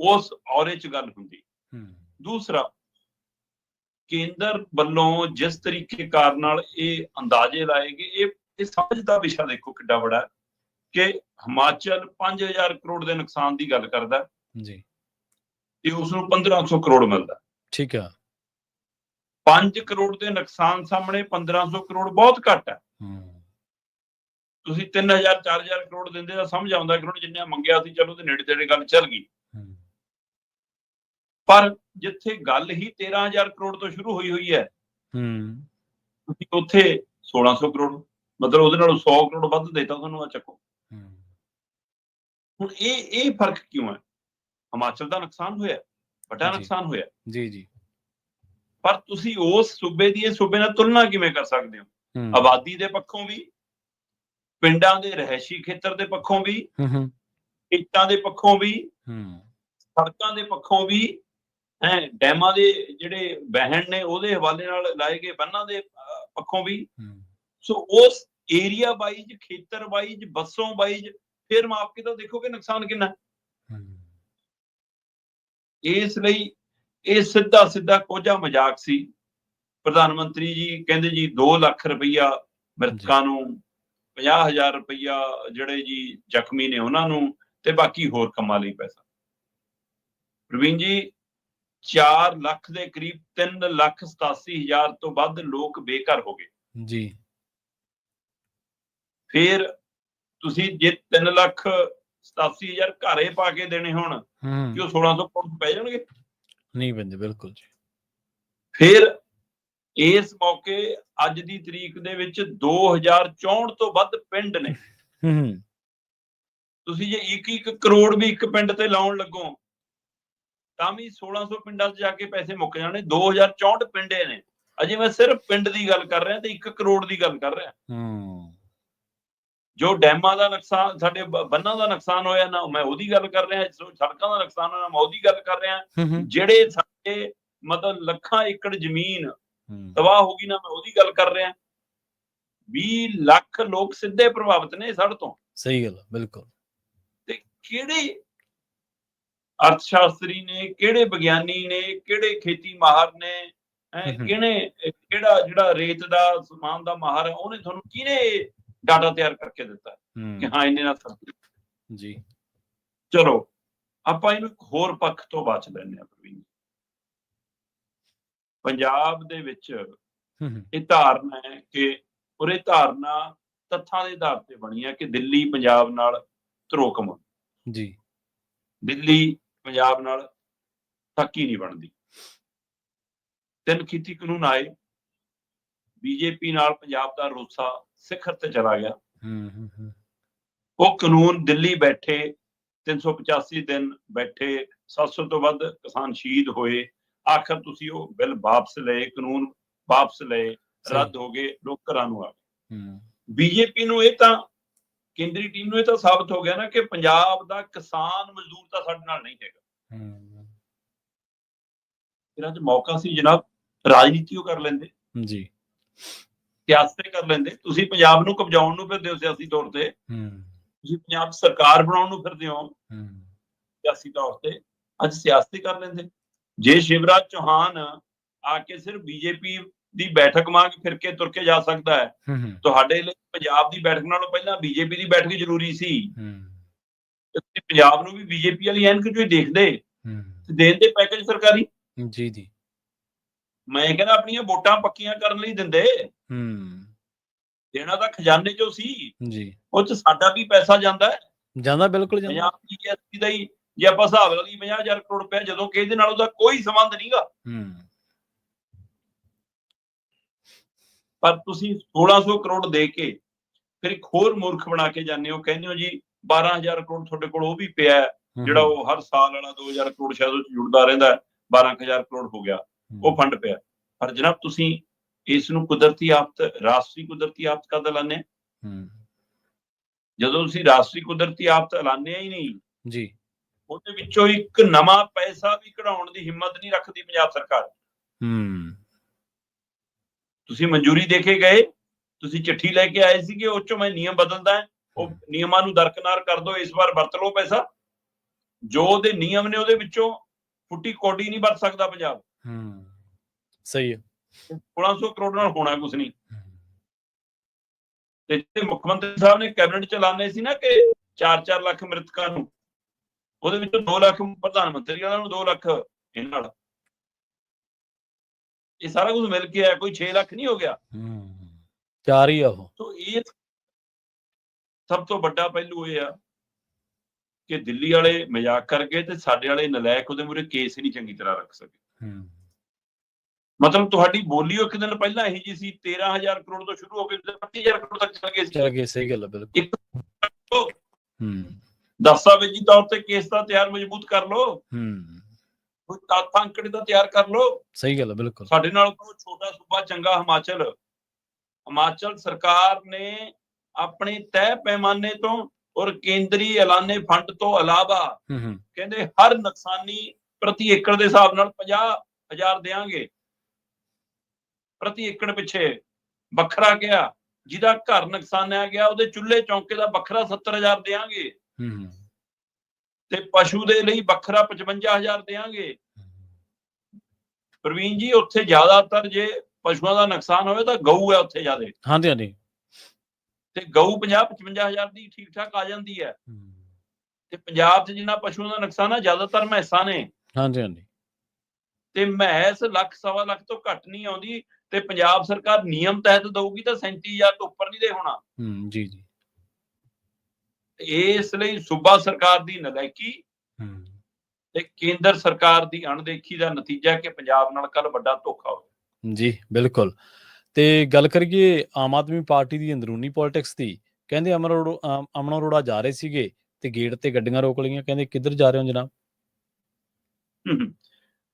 [SPEAKER 2] ਉਸ ਔਰੇ 'ਚ ਗੱਲ ਹੁੰਦੀ। ਦੂਸਰਾ, ਕੇਂਦਰ ਵੱਲੋਂ ਜਿਸ ਤਰੀਕੇ ਕਾਰ ਨਾਲ ਇਹ ਅੰਦਾਜ਼ੇ ਲਾਏ ਗਏ, ਇਹ ਸਮਝ ਦਾ ਵਿਸ਼ਾ ਦੇਖੋ ਕਿੱਡਾ ਬੜਾ ਕਿ ਹਿਮਾਚਲ 5000 ਕਰੋੜ ਦੇ ਨੁਕਸਾਨ ਦੀ ਗੱਲ ਕਰਦਾ
[SPEAKER 1] ਜੀ,
[SPEAKER 2] ਤੇ ਉਸ ਨੂੰ 1500 ਕਰੋੜ ਮਿਲਦਾ।
[SPEAKER 1] ਠੀਕ ਆ।
[SPEAKER 2] 5 ਕਰੋੜ ਦੇ ਨੁਕਸਾਨ ਸਾਹਮਣੇ 1500 ਕਰੋੜ ਬਹੁਤ ਘੱਟ ਹੈ। ਤੁਸੀਂ 3000 4000 ਕਰੋੜ ਦਿੰਦੇ ਤਾਂ ਸਮਝ ਆਉਂਦਾ ਕਿ ਉਹਨੇ ਜਿੰਨਾ ਮੰਗਿਆ ਸੀ, ਚਲੋ ਤੇ ਨੇੜੇ ਤੇੜੇ ਗੱਲ ਚੱਲ ਗਈ। ਪਰ ਜਿੱਥੇ ਗੱਲ ਹੀ 13000 ਕਰੋੜ ਤੋਂ ਸ਼ੁਰੂ ਹੋਈ ਹੈ, ਤੁਸੀਂ ਉੱਥੇ 1600 ਕਰੋੜ, ਮਤਲਬ ਉਹਦੇ ਨਾਲੋਂ 100 ਕਰੋੜ ਵੱਧ ਦੇਤਾ ਤੁਹਾਨੂੰ। ਆ ਚੱਕੋ ਹੁਣ ਇਹ ਫਰਕ ਕਿਉਂ ਹੈ? ਹਿਮਾਚਲ ਦਾ ਨੁਕਸਾਨ ਹੋਇਆ, ਵੱਡਾ ਨੁਕਸਾਨ ਹੋਇਆ
[SPEAKER 1] ਜੀ,
[SPEAKER 2] ਪਰ ਤੁਸੀਂ ਉਸ ਸੂਬੇ ਦੀ ਇਹ ਸੂਬੇ ਨਾਲ ਤੁਲਨਾ ਕਿਵੇਂ ਕਰ ਸਕਦੇ ਹੋ? ਆਬਾਦੀ ਦੇ ਪੱਖੋਂ ਵੀ, ਪਿੰਡਾਂ ਦੇ ਰਹਿਸ਼ੀ ਖੇਤਰ ਦੇ ਪੱਖੋਂ ਵੀ, ਖੇਤਾਂ ਦੇ ਪੱਖੋਂ ਵੀ, ਸੜਕਾਂ ਦੇ ਪੱਖੋਂ ਵੀ, ਡੈਮਾਂ ਦੇ ਜਿਹੜੇ ਵਹਿਣ ਨੇ ਉਹਦੇ ਹਵਾਲੇ ਨਾਲ ਲਾਏ ਗਏ ਬੰਨਾਂ ਦੇ ਪੱਖੋਂ ਵੀ। ਸੋ ਉਸ ਏਰੀਆ ਵਾਈਜ਼, ਖੇਤਰ ਵਾਈਜ਼, ਬੱਸੋਂ ਵਾਈਜ਼ ਫਿਰ ਮਾਪ ਕੇ ਤਾਂ ਦੇਖੋਗੇ ਨੁਕਸਾਨ ਕਿੰਨਾ। ਇਸ ਲਈ ਇਹ ਸਿੱਧਾ ਕੋਝਾ ਮਜ਼ਾਕ ਸੀ। ਪ੍ਰਧਾਨ ਮੰਤਰੀ ਜੀ ਕਹਿੰਦੇ ਜੀ 2 ਲੱਖ ਰੁਪਈਆ ਮ੍ਰਿਤਕਾਂ ਨੂੰ, 50,000 ਰੁਪਈਆ ਜਿਹੜੇ ਜੀ ਜ਼ਖਮੀ ਨੇ ਉਹਨਾਂ ਨੂੰ, ਤੇ ਬਾਕੀ ਹੋਰ ਕੰਮਾਂ ਲਈ ਪੈਸਾ। ਪ੍ਰਵੀਨ ਜੀ, 4 ਲੱਖ ਦੇ ਕਰੀਬ 3,87,000 ਤੋਂ ਵੱਧ ਲੋਕ ਬੇਘਰ ਹੋ ਗਏ
[SPEAKER 1] ਜੀ।
[SPEAKER 2] ਫਿਰ ਤੁਸੀਂ ਜੇ 3,87,000 ਘਰੇ ਪਾ ਕੇ ਦੇਣੇ ਹੋਣ ਕਿ ਉਹ 1600 ਕਰੋੜ ਪੈ ਜਾਣਗੇ? ਨਹੀਂ
[SPEAKER 1] ਪੈਂਦੇ, ਬਿਲਕੁਲ ਜੀ।
[SPEAKER 2] ਫਿਰ ਇਸ ਮੌਕੇ ਅੱਜ ਦੀ ਤਰੀਕ ਦੇ ਵਿੱਚ 2064 ਤੋਂ ਵੱਧ ਪਿੰਡ ਨੇ। ਤੁਸੀਂ ਜੇ 1 ਕਰੋੜ ਵੀ ਇੱਕ ਪਿੰਡ ਤੇ ਲਾਉਣ ਲੱਗੋ ਤਾਂ ਵੀ 1600 ਪਿੰਡਾਂ 'ਚ ਜਾ ਕੇ ਪੈਸੇ ਮੁੱਕ ਜਾਣੇ। 2064 ਪਿੰਡੇ ਨੇ। ਅਜੇ ਮੈਂ ਸਿਰਫ ਪਿੰਡ ਦੀ ਗੱਲ ਕਰ ਰਿਹਾ ਤੇ 1 ਕਰੋੜ ਦੀ ਗੱਲ ਕਰ ਰਿਹਾ। ਜੋ ਡੈਮਾਂ ਦਾ ਨੁਕਸਾਨ, ਸਾਡੇ ਬੰਨਾਂ ਦਾ ਨੁਕਸਾਨ ਹੋਇਆ ਨਾ, ਮੈਂ ਉਹਦੀ ਗੱਲ ਕਰ ਰਿਹਾ। ਸੜਕਾਂ ਦਾ ਨੁਕਸਾਨ ਹੋਇਆ, ਮੈਂ ਉਹਦੀ ਗੱਲ ਕਰ ਰਿਹਾ। ਜਿਹੜੇ ਸਾਡੇ ਮਤਲਬ ਲੱਖਾਂ ਏਕੜ ਜ਼ਮੀਨ ਤਬਾਹ ਹੋ ਗਈ ਨਾ, ਮੈਂ ਉਹਦੀ ਗੱਲ ਕਰ ਰਿਹਾ। 20 ਲੱਖ ਲੋਕ ਸਿੱਧੇ ਪ੍ਰਭਾਵਿਤ ਨੇ ਸੜ ਤੋਂ।
[SPEAKER 1] ਸਹੀ ਗੱਲ, ਬਿਲਕੁਲ।
[SPEAKER 2] ਤੇ ਕਿਹੜੇ ਅਰਥ ਸ਼ਾਸਤਰੀ ਨੇ, ਕਿਹੜੇ ਵਿਗਿਆਨੀ ਨੇ, ਕਿਹੜੇ ਖੇਤੀ ਮਾਹਰ ਨੇ, ਕਿਹੜਾ ਜਿਹੜਾ ਰੇਤ ਦਾ ਸਮਾਨ ਦਾ ਮਾਹਰ ਹੈ, ਉਹਨੇ ਤੁਹਾਨੂੰ ਕਿਹਨੇ ਡਾਟਾ ਤਿਆਰ ਕਰਕੇ ਦਿੱਤਾ ਕਿ ਹਾਂ ਇੰਨੇ ਨਾਲ ਜੀ। ਚਲੋ ਆਪਾਂ ਇਹਨੂੰ ਇੱਕ ਹੋਰ ਪੱਖ ਤੋਂ ਬਾਚ ਲੈਂਦੇ ਹਾਂ। ਪੰਜਾਬ ਦੇ ਵਿੱਚ ਇਹ ਧਾਰਨਾ ਹੈ ਕਿ ਉਰੇ ਧਾਰਨਾ ਤੱਥਾਂ ਦੇ ਆਧਾਰ ਤੇ ਬਣੀ ਹੈ ਕਿ ਦਿੱਲੀ ਪੰਜਾਬ ਨਾਲ ਧਰੋਕਮ ਜੀ, ਦਿੱਲੀ ਪੰਜਾਬ ਨਾਲ ਤੱਕ ਹੀ ਨਹੀਂ ਬਣਦੀ। 3 ਖੇਤੀ ਕਾਨੂੰਨ ਆਏ, ਬੀਜੇਪੀ ਨਾਲ ਪੰਜਾਬ ਦਾ ਰੋਸਾ ਸਿਖਰ ਤੇ ਚਲਾ ਗਿਆ। ਉਹ ਕਾਨੂੰਨ ਦਿੱਲੀ ਬੈਠੇ 385 ਦਿਨ ਬੈਠੇ, 700 ਤੋਂ ਵੱਧ ਕਿਸਾਨ ਸ਼ਹੀਦ ਹੋਏ। ਆਖਰ ਤੁਸੀਂ ਉਹ ਬਿੱਲ ਵਾਪਸ ਲਏ, ਕਾਨੂੰਨ ਵਾਪਸ ਲਏ, ਰੱਦ ਹੋ ਗਏ, ਲੋਕ ਘਰਾਂ ਨੂੰ ਆ ਗਏ। ਬੀਜੇਪੀ ਨੂੰ ਇਹ ਤਾਂ, ਕੇਂਦਰੀ ਟੀਮ ਨੂੰ ਇਹ ਤਾਂ ਸਾਬਤ ਹੋ ਗਿਆ ਨਾ ਕਿ ਪੰਜਾਬ ਦਾ ਕਿਸਾਨ ਮਜ਼ਦੂਰ ਤਾਂ ਸਾਡੇ ਨਾਲ ਨਹੀਂ ਹੈਗਾ। ਇਹਨਾਂ 'ਚ ਮੌਕਾ ਸੀ ਜਨਾਬ, ਰਾਜਨੀਤੀ ਉਹ ਕਰ ਲੈਂਦੇ ਜੀ, ਸਿਆਸਤ ਕਰ ਲੈਂਦੇ। ਤੁਸੀਂ ਪੰਜਾਬ ਨੂੰ ਕਬਜ਼ਾਉਣ ਨੂੰ ਫਿਰਦੇ ਹੋ ਸਿਆਸੀ ਤੌਰ ਤੇ, ਤੁਸੀਂ ਪੰਜਾਬ ਸਰਕਾਰ ਬਣਾਉਣ ਨੂੰ ਫਿਰਦੇ ਹੋ, ਸਿਆਸੀ ਤੌਰ ਤੇ, ਅੱਜ ਸਿਆਸਤ ਕਰ ਲੈਂਦੇ। ਜੇ ਸ਼ਿਵਰਾਜ ਚੌਹਾਨ ਆ ਕੇ ਸਿਰਫ ਬੀਜੇਪੀ ਦੀ ਬੈਠਕ ਮੰਗ ਫਿਰ ਕੇ ਤੁਰ ਕੇ ਜਾ ਸਕਦਾ ਹੈ, ਤੁਹਾਡੇ ਲਈ ਪੰਜਾਬ ਦੀ ਬੈਠਕ ਨਾਲੋਂ ਪਹਿਲਾਂ ਬੀਜੇਪੀ ਦੀ ਬੈਠਕ ਜ਼ਰੂਰੀ ਸੀ। ਤੁਸੀਂ ਪੰਜਾਬ ਨੂੰ ਵੀ ਬੀਜੇਪੀ ਵਾਲੀ ਐਨਕ ਚੋਂ ਹੀ ਦੇਖਦੇ, ਦੇਣ ਦੇ ਪੈਕੇਜ ਸਰਕਾਰੀ।
[SPEAKER 1] ਜੀ ਜੀ,
[SPEAKER 2] ਮੈਂ ਕਹਿੰਦਾ ਆਪਣੀਆਂ ਵੋਟਾਂ ਪੱਕੀਆਂ ਕਰਨ ਲਈ ਦਿੰਦੇ, ਦੇਣਾ ਤਾਂ ਖਜ਼ਾਨੇ ਚੋਂ ਸੀ ਜੀ, ਉਹ ਚ ਸਾਡਾ ਵੀ ਪੈਸਾ ਜਾਂਦਾ ਬਿਲਕੁਲ ਪੰਜਾਬ ਦੀ GST ਦਾ ਹੀ। ਜੇ ਆਪਾਂ ਹਿਸਾਬ ਲਾ ਲਈ 50,000 ਕਰੋੜ ਰੁਪਇਆ, ਜਦੋਂ ਕਿ ਇਹਦੇ ਨਾਲ ਉਹਦਾ ਕੋਈ ਸੰਬੰਧ ਨਹੀਂਗਾ। ਪਰ ਤੁਸੀਂ 1600 ਕਰੋੜ ਦੇ ਕੇ ਫਿਰ ਇੱਕ ਹੋਰ ਮੂਰਖ ਬਣਾ ਕੇ ਜਾਂਦੇ ਹੋ, ਕਹਿੰਦੇ ਹੋ ਜੀ 12,000 ਕਰੋੜ ਤੁਹਾਡੇ ਕੋਲ ਉਹ ਵੀ ਪਿਆ, ਜਿਹੜਾ ਉਹ ਹਰ ਸਾਲ ਵਾਲਾ 2,000 ਕਰੋੜ ਸ਼ਾਇਦ ਉਹ ਜੁੜਦਾ ਰਹਿੰਦਾ, 12,000 ਕਰੋੜ ਹੋ ਗਿਆ, ਉਹ ਫੰਡ ਪਿਆ। ਪਰ ਜਨਾਬ ਤੁਸੀਂ ਇਸ ਨੂੰ ਕੁਦਰਤੀ ਆਫਤ, ਰਾਸ਼ਟਰੀ ਕੁਦਰਤੀ ਆਫਤ ਕਦ ਐਲਾਨੇ? ਜਦੋਂ ਤੁਸੀਂ ਰਾਸ਼ਟਰੀ ਕੁਦਰਤੀ ਆਫਤ ਐਲਾਨਿਆ ਹੀ ਨਹੀਂ ਜੀ, ਉਹਦੇ ਵਿੱਚੋਂ ਇੱਕ ਨਵਾਂ ਪੈਸਾ ਵੀ ਕਢਾਉਣ ਦੀ ਹਿੰਮਤ ਨਹੀਂ ਰੱਖਦੀ ਪੰਜਾਬ ਸਰਕਾਰ। ਤੁਸੀਂ ਮਨਜ਼ੂਰੀ ਦੇ ਕੇ ਗਏ, ਤੁਸੀਂ ਚਿੱਠੀ ਲੈ ਕੇ ਆਏ ਸੀ ਕਿ ਉਹ ਚੋਂ ਮੈਂ ਨਿਯਮ ਬਦਲਦਾ, ਉਹ ਨਿਯਮਾਂ ਨੂੰ ਦਰਕਨਾਰ ਕਰ ਦੋ, ਇਸ ਵਾਰ ਵਰਤ ਲਓ ਪੈਸਾ। ਜੋ ਉਹਦੇ ਨਿਯਮ ਨੇ ਉਹਦੇ ਵਿੱਚੋਂ ਫੁੱਟੀ ਕੋਡੀ ਨਹੀਂ ਵਰਤ ਸਕਦਾ ਪੰਜਾਬ। ਸਹੀ ਹੈ, 1600 ਕਰੋੜ ਨਾਲ ਹੋਣਾ ਕੁਛ ਨਹੀਂ। ਤੇ ਜਿਹੜੇ ਮੁੱਖ ਮੰਤਰੀ ਸਾਹਿਬ ਨੇ ਕੈਬਨਿਟ ਚ ਐਲਾਨੇ ਸੀ ਨਾ ਕਿ 4-4 ਲੱਖ ਮ੍ਰਿਤਕਾਂ ਨੂੰ, ਉਹਦੇ ਵਿੱਚੋਂ 2 ਲੱਖ ਪ੍ਰਧਾਨ ਮੰਤਰੀ ਵਾਲਾ ਨੂੰ, 2 ਲੱਖ ਇਹਨਾਂ ਨਾਲ, ਇਹ ਸਾਰਾ ਕੁਝ ਮਿਲ ਕੇ ਆਇਆ, ਕੋਈ 6 ਲੱਖ ਨਹੀਂ ਹੋ ਗਿਆ, 4 ਹੀ ਆ ਉਹ। ਇਹ ਸਭ ਤੋਂ ਵੱਡਾ ਪਹਿਲੂ ਇਹ ਆ ਕਿ ਦਿੱਲੀ ਵਾਲੇ ਮਜ਼ਾਕ ਕਰ ਗਏ ਤੇ ਸਾਡੇ ਵਾਲੇ ਨਲਾਇਕ ਉਹਦੇ ਮੂਹਰੇ ਕੇਸ ਹੀ ਨਹੀਂ ਚੰਗੀ ਤਰ੍ਹਾਂ ਰੱਖ ਸਕੇ। ਮਤਲਬ ਤੁਹਾਡੀ ਬੋਲੀ ਇੱਕ ਦਿਨ ਪਹਿਲਾਂ ਇਹੀ ਜੀ ਸੀ, 13,000 ਕਰੋੜ ਤੋਂ ਸ਼ੁਰੂ ਹੋ ਕੇ 25,000 ਕਰੋੜ ਤੱਕ ਚਲ ਗਏ। ਸਹੀ ਗੱਲ ਹੈ, ਬਿਲਕੁਲ। ਦਸਤਾਵੇਜ਼ੀ ਤੌਰ ਤੇ ਕੇਸ ਦਾ ਤਿਆਰ ਮਜ਼ਬੂਤ ਕਰ ਲਓ, ਕੋਈ ਤੱਥ ਅੰਕੜੇ ਦਾ ਤਿਆਰ ਕਰ ਲਓ। ਸਹੀ ਗੱਲ ਹੈ, ਬਿਲਕੁਲ। ਸਾਡੇ ਨਾਲ ਕੋਈ ਛੋਟਾ ਸੂਬਾ ਚੰਗਾ ਹਿਮਾਚਲ ਸਰਕਾਰ ਨੇ ਆਪਣੇ ਤੈਅ ਪੈਮਾਨੇ ਤੋਂ ਔਰ ਕੇਂਦਰੀ ਐਲਾਨੇ ਫੰਡ ਤੋਂ ਇਲਾਵਾ ਕਹਿੰਦੇ ਹਰ ਨੁਕਸਾਨੀ ਪ੍ਰਤੀ ਏਕੜ ਦੇ ਹਿਸਾਬ ਨਾਲ 50,000 ਦੇਵਾਂਗੇ ਪ੍ਰਤੀ ਏਕੜ ਪਿੱਛੇ, ਵੱਖਰਾ ਗਿਆ। ਜਿਹਦਾ ਘਰ ਨੁਕਸਾਨਿਆ ਗਿਆ ਉਹਦੇ ਚੁੱਲ੍ਹੇ ਚੌਂਕੇ ਦਾ ਵੱਖਰਾ 70,000 ਦੇਵਾਂਗੇ, ਤੇ ਪਸ਼ੂ ਦੇ ਲਈ ਵੱਖਰਾ 55,000 ਦੇਵਾਂਗੇ। ਪ੍ਰਵੀਨ ਜੀ, ਉੱਥੇ ਜ਼ਿਆਦਾਤਰ ਜੇ ਪਸ਼ੂਆਂ ਦਾ ਨੁਕਸਾਨ ਹੋਵੇ ਤਾਂ ਗਊ ਹੈ ਉੱਥੇ ਜ਼ਿਆਦਾ। ਹਾਂਜੀ ਹਾਂਜੀ, ਤੇ ਗਊ 50-55,000 ਦੀ ਠੀਕ ਠਾਕ ਆ ਜਾਂਦੀ ਹੈ। ਤੇ ਪੰਜਾਬ 'ਚ ਜਿੰਨਾ ਪਸ਼ੂਆਂ ਦਾ ਨੁਕਸਾਨ ਹੈ ਜ਼ਿਆਦਾਤਰ ਮੈਸਾਂ ਨੇ। ਹਾਂਜੀ ਹਾਂਜੀ, ਤੇ ਮੈਸ 1-1.25 ਲੱਖ ਤੋਂ ਘੱਟ ਨਹੀਂ ਆਉਂਦੀ, ਤੇ ਪੰਜਾਬ ਸਰਕਾਰ ਨਿਯਮ ਤਹਿਤ ਦਊਗੀ ਤਾਂ 37,000 ਤੋਂ ਉੱਪਰ ਨਹੀਂ ਦੇ ਹੋਣਾ। ਜੀ ਜੀ, ਇਸ ਲਈ ਸੂਬਾ ਸਰਕਾਰ ਦੀ ਨਲਾਇਕੀ ਤੇ ਕੇਂਦਰ ਸਰਕਾਰ ਦੀ ਅਣਦੇਖੀ ਦਾ ਨਤੀਜਾ ਕਿ ਪੰਜਾਬ ਨਾਲ ਕੱਲ ਵੱਡਾ ਧੋਖਾ ਹੋਇਆ। ਜੀ ਬਿਲਕੁਲ। ਤੇ ਗੱਲ ਕਰੀਏ ਆਮ ਆਦਮੀ ਪਾਰਟੀ ਦੀ ਅੰਦਰੂਨੀ ਪੋਲਿਟਿਕਸ ਦੀ, ਕਹਿੰਦੇ ਅਮਨ ਅਰੋੜਾ ਜਾ ਰਹੇ ਸੀਗੇ ਤੇ ਗੇਟ ਤੇ ਗੱਡੀਆਂ ਰੋਕ ਲਈਆਂ, ਕਹਿੰਦੇ ਕਿੱਧਰ ਜਾ ਰਹੇ ਹੋ ਜਨਾਬ?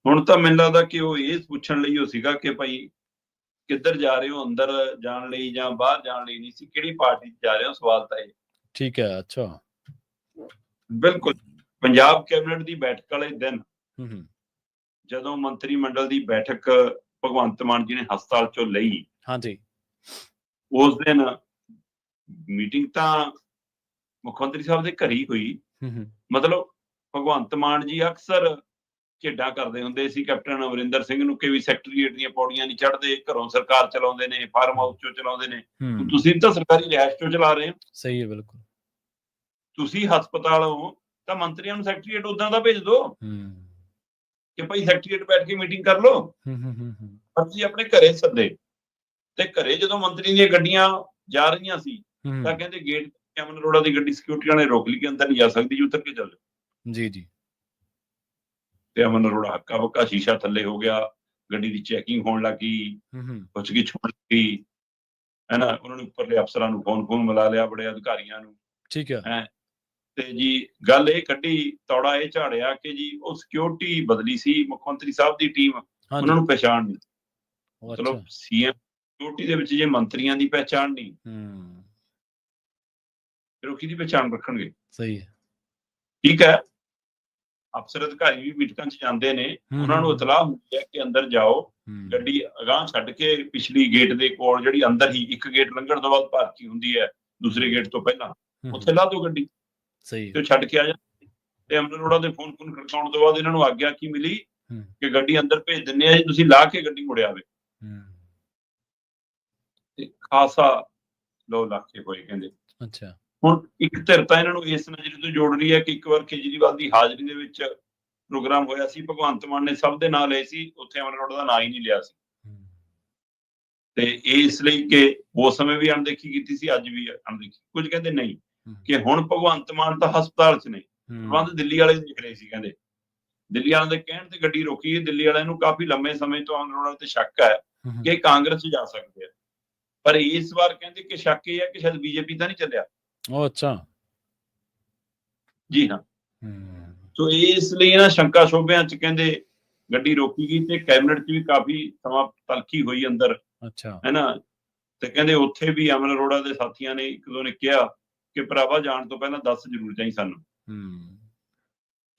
[SPEAKER 2] ਹੁਣ ਤਾਂ ਮੈਨੂੰ ਲੱਗਦਾ ਕਿ ਉਹ ਇਹ ਪੁੱਛਣ ਲਈ ਉਹ ਸੀਗਾ ਕਿ ਭਾਈ ਕਿੱਧਰ ਜਾ ਰਹੇ ਹੋ, ਅੰਦਰ ਜਾਣ ਲਈ ਜਾਂ ਬਾਹਰ ਜਾਣ ਲਈ ਨਹੀਂ ਸੀ, ਕਿਹੜੀ ਪਾਰਟੀ 'ਚ ਜਾ ਰਹੇ ਹੋ, ਸਵਾਲ ਤਾਂ ਇਹ। ਠੀਕ ਹੈ, ਅੱਛਾ, ਬਿਲਕੁਲ। ਪੰਜਾਬ ਕੈਬਨਿਟ ਦੀ ਬੈਠਕ ਵਾਲੇ ਦਿਨ ਜਦੋਂ ਮੰਤਰੀ ਮੰਡਲ ਦੀ ਬੈਠਕ ਭਗਵੰਤ ਮਾਨ ਜੀ ਨੇ ਹਸਪਤਾਲ ਚੋਂ ਲਈ, ਹਾਂਜੀ, ਉਸ ਦਿਨ ਮੀਟਿੰਗ ਤਾਂ ਮੁੱਖ ਮੰਤਰੀ ਸਾਹਿਬ ਦੇ ਘਰ ਹੀ ਹੋਈ। ਮਤਲਬ ਭਗਵੰਤ ਮਾਨ ਜੀ ਅਕਸਰ ਝੇਡਾਂ ਕਰਦੇ ਹੁੰਦੇ ਸੀ ਕੈਪਟਨ ਅਮਰਿੰਦਰ ਸਿੰਘ ਨੂੰ ਕਿ ਵੀ ਸੈਕਟਰੀਏਟ ਦੀਆਂ ਪੌੜੀਆਂ ਨਹੀਂ ਚੜ੍ਹਦੇ, ਘਰੋਂ ਸਰਕਾਰ ਚਲਾਉਂਦੇ ਨੇ, ਫਾਰਮ ਹਾਊਸ ਚੋਂ ਚਲਾਉਂਦੇ ਨੇ। ਤੁਸੀਂ ਤਾਂ ਸਰਕਾਰੀ ਰਿਹਾਇਸ਼ ਚੋਂ ਚਲਾ ਰਹੇ ਹੋ। ਸਹੀ ਹੈ, ਬਿਲਕੁਲ। ਤੁਸੀਂ ਹਸਪਤਾਲੋਂ ਤਾਂ ਮੰਤਰੀਆਂ ਨੂੰ ਸੈਕਟਰੀਏਟ ਉਦਾਂ ਦਾ ਭੇਜ ਦੋ ਕਿ ਭਾਈ ਸੈਕਟਰੀਏਟ ਬੈਠ ਕੇ ਮੀਟਿੰਗ ਕਰ ਲਓ। ਪਰ ਤੁਸੀਂ ਆਪਣੇ ਘਰੇ ਸੱਦੇ, ਤੇ ਘਰੇ ਜਦੋਂ ਮੰਤਰੀ ਦੀਆਂ ਗੱਡੀਆਂ ਜਾ ਰਹੀਆਂ ਸੀ ਤਾਂ ਕਹਿੰਦੇ ਗੇਟ ਤੇ ਅਮਨ ਅਰੋੜਾ ਦੀ ਗੱਡੀ ਸਿਕਿਉਰਿਟੀ ਵਾਲੇ ਰੋਕ ਲਈ ਕਿ ਅੰਦਰ ਨਹੀਂ ਜਾ ਸਕਦੀ, ਉਤਰ ਕੇ ਚੱਲ ਜਾਓ। ਜੀ ਜੀ, ਤੇ ਅਮਨ ਅਰੋੜਾ ਹੱਕਾ ਬੱਕਾ ਸ਼ੀਸ਼ਾ ਥੱਲੇ ਹੋ ਗਿਆ, ਗੱਡੀ ਦੀ ਚੈਕਿੰਗ ਹੋਣ ਲੱਗੀ, ਪੁੱਛਗਿੱਛ ਹੋਣ ਲੱਗੀ, ਹੈ ਨਾ। ਉਹਨਾਂ ਨੇ ਉੱਪਰਲੇ ਅਫਸਰਾਂ ਨੂੰ ਫੋਨ ਮਿਲਾ ਲਿਆ, ਬੜੇ ਅਧਿਕਾਰੀਆਂ ਨੂੰ। ਠੀਕ ਹੈ। ਤੇ ਜੀ ਗੱਲ ਇਹ ਕੱਢੀ, ਤੌੜਾ ਇਹ ਝਾੜਿਆ ਕਿ ਜੀ ਉਹ ਸਿਕਿਉਰਿਟੀ ਬਦਲੀ ਸੀ, ਮੁੱਖ ਮੰਤਰੀ ਸਾਹਿਬ ਦੀ ਟੀਮ, ਉਹਨਾਂ ਨੂੰ ਪਹਿਚਾਣ ਨਹੀਂ। ਮਤਲਬ ਸੀਐਮ ਸਿਕਿਉਰਿਟੀ ਦੇ ਵਿੱਚ ਜੇ ਮੰਤਰੀਆਂ ਦੀ ਪਹਿਚਾਣ ਨਹੀਂ, ਫਿਰ ਉਹ ਕਿਹਦੀ ਪਹਿਚਾਣ ਰੱਖਣਗੇ? ਸਹੀ ਹੈ, ਠੀਕ ਹੈ। ਅਫਸਰ ਅਧਿਕਾਰੀ ਵੀ ਮੀਟਿੰਗਾਂ 'ਚ ਜਾਂਦੇ ਨੇ, ਉਹਨਾਂ ਨੂੰ ਇਤਲਾਹ ਹੁੰਦੀ ਹੈ ਕਿ ਅੰਦਰ ਜਾਓ, ਗੱਡੀ ਅਗਾਂਹ ਛੱਡ ਕੇ ਪਿਛਲੀ ਗੇਟ ਦੇ ਕੋਲ, ਜਿਹੜੀ ਅੰਦਰ ਹੀ ਇੱਕ ਗੇਟ ਲੰਘਣ ਤੋਂ ਬਾਅਦ ਪਾਰਕਿੰਗ ਹੁੰਦੀ ਹੈ, ਦੂਸਰੇ ਗੇਟ ਤੋਂ ਪਹਿਲਾਂ, ਉੱਥੇ ਲਾ ਦਿਓ ਗੱਡੀ। ਸਹੀ, ਤੇ ਛੱਡ ਕੇ ਆ ਜਾਂਦੇ। ਤੇ ਅਮਨ ਅਰੋੜਾ ਦੇ ਫੋਨ ਖੜਕਾਉਣ ਤੋਂ ਬਾਅਦ ਇਹਨਾਂ ਨੂੰ ਆਗਿਆ ਕੀ ਮਿਲੀ ਕਿ ਗੱਡੀ ਅੰਦਰ ਭੇਜ ਦਿੰਦੇ ਆ ਜੀ, ਤੁਸੀਂ ਲਾ ਕੇ ਗੱਡੀ ਮੁੜ ਆਵੇ। ਤੇ ਖਾਸਾ ਲੋ ਲਾਕੇ ਹੋਏ ਕਹਿੰਦੇ।
[SPEAKER 1] ਅੱਛਾ,
[SPEAKER 2] ਹੁਣ ਇੱਕ ਧਿਰ ਤਾਂ ਇਹਨਾਂ ਨੂੰ ਇਸ ਨਜ਼ਰ ਤੋਂ ਜੋੜ ਰਹੀ ਹੈ ਕਿ ਇੱਕ ਵਾਰ ਕੇਜਰੀਵਾਲ ਦੀ ਹਾਜ਼ਰੀ ਦੇ ਵਿੱਚ ਪ੍ਰੋਗਰਾਮ ਹੋਇਆ ਸੀ, ਭਗਵੰਤ ਮਾਨ ਨੇ ਸਭ ਦੇ ਨਾਂ ਲਏ ਸੀ, ਉੱਥੇ ਅਮਨ ਅਰੋੜਾ ਦਾ ਨਾਂ ਹੀ ਨਹੀਂ ਲਿਆ ਸੀ। ਤੇ ਇਹ ਇਸ ਲਈ ਕਿ ਉਸ ਸਮੇਂ ਵੀ ਅਣਦੇਖੀ ਕੀਤੀ ਸੀ, ਅੱਜ ਵੀ ਅਣਦੇਖੀ। ਕੁਝ ਕਹਿੰਦੇ ਨਹੀਂ ਕਿ ਹੁਣ ਭਗਵੰਤ ਮਾਨ ਤਾਂ ਹਸਪਤਾਲ 'ਚ ਨੇ, ਪ੍ਰਬੰਧ ਦਿੱਲੀ ਵਾਲੇ ਦੇਖ ਰਹੇ ਸੀ। ਕਹਿੰਦੇ ਦਿੱਲੀ ਵਾਲਿਆਂ ਦੇ ਕਹਿਣ ਤੇ ਗੱਡੀ ਰੋਕੀ। ਦਿੱਲੀ ਵਾਲਿਆਂ ਨੂੰ ਕਾਫੀ ਲੰਮੇ ਸਮੇਂ ਤੋਂ ਅਮਨ ਅਰੋੜਾ ਤੇ ਸ਼ੱਕ ਹੈ ਕਿ ਕਾਂਗਰਸ 'ਚ ਜਾ ਸਕਦੇ ਆ, ਪਰ ਇਸ ਵਾਰ ਕਹਿੰਦੇ ਕਿ ਸ਼ੱਕ ਇਹ ਹੈ ਕਿ ਸ਼ਾਇਦ ਬੀਜੇਪੀ ਤਾਂ ਨਹੀਂ ਚੱਲਿਆ।
[SPEAKER 1] ਉਹ ਅੱਛਾ,
[SPEAKER 2] ਜੀ ਹਾਂ। ਸੋ ਇਸ ਲਈ ਨਾ ਸ਼ੰਕਾ ਸ਼ੋਭਿਆਂ 'ਚ ਕਹਿੰਦੇ ਗੱਡੀ ਰੋਕੀ ਗਈ ਤੇ ਕੈਬਨਿਟ 'ਚ ਵੀ ਕਾਫੀ ਸਮਾਂ ਤਲਖੀ ਹੋਈ ਅੰਦਰ,
[SPEAKER 1] ਅੱਛਾ,
[SPEAKER 2] ਹੈ ਨਾ। ਤੇ ਕਹਿੰਦੇ ਉੱਥੇ ਵੀ ਅਮਨ ਅਰੋੜਾ ਦੇ ਸਾਥੀਆਂ ਨੇ ਇੱਕ ਦੋ ਨੇ ਕਿਹਾ ਕਿ ਭਰਾਵਾ ਜਾਣ ਤੋਂ ਪਹਿਲਾਂ ਦੱਸ ਜ਼ਰੂਰ ਜਾਈ ਸਾਨੂੰ।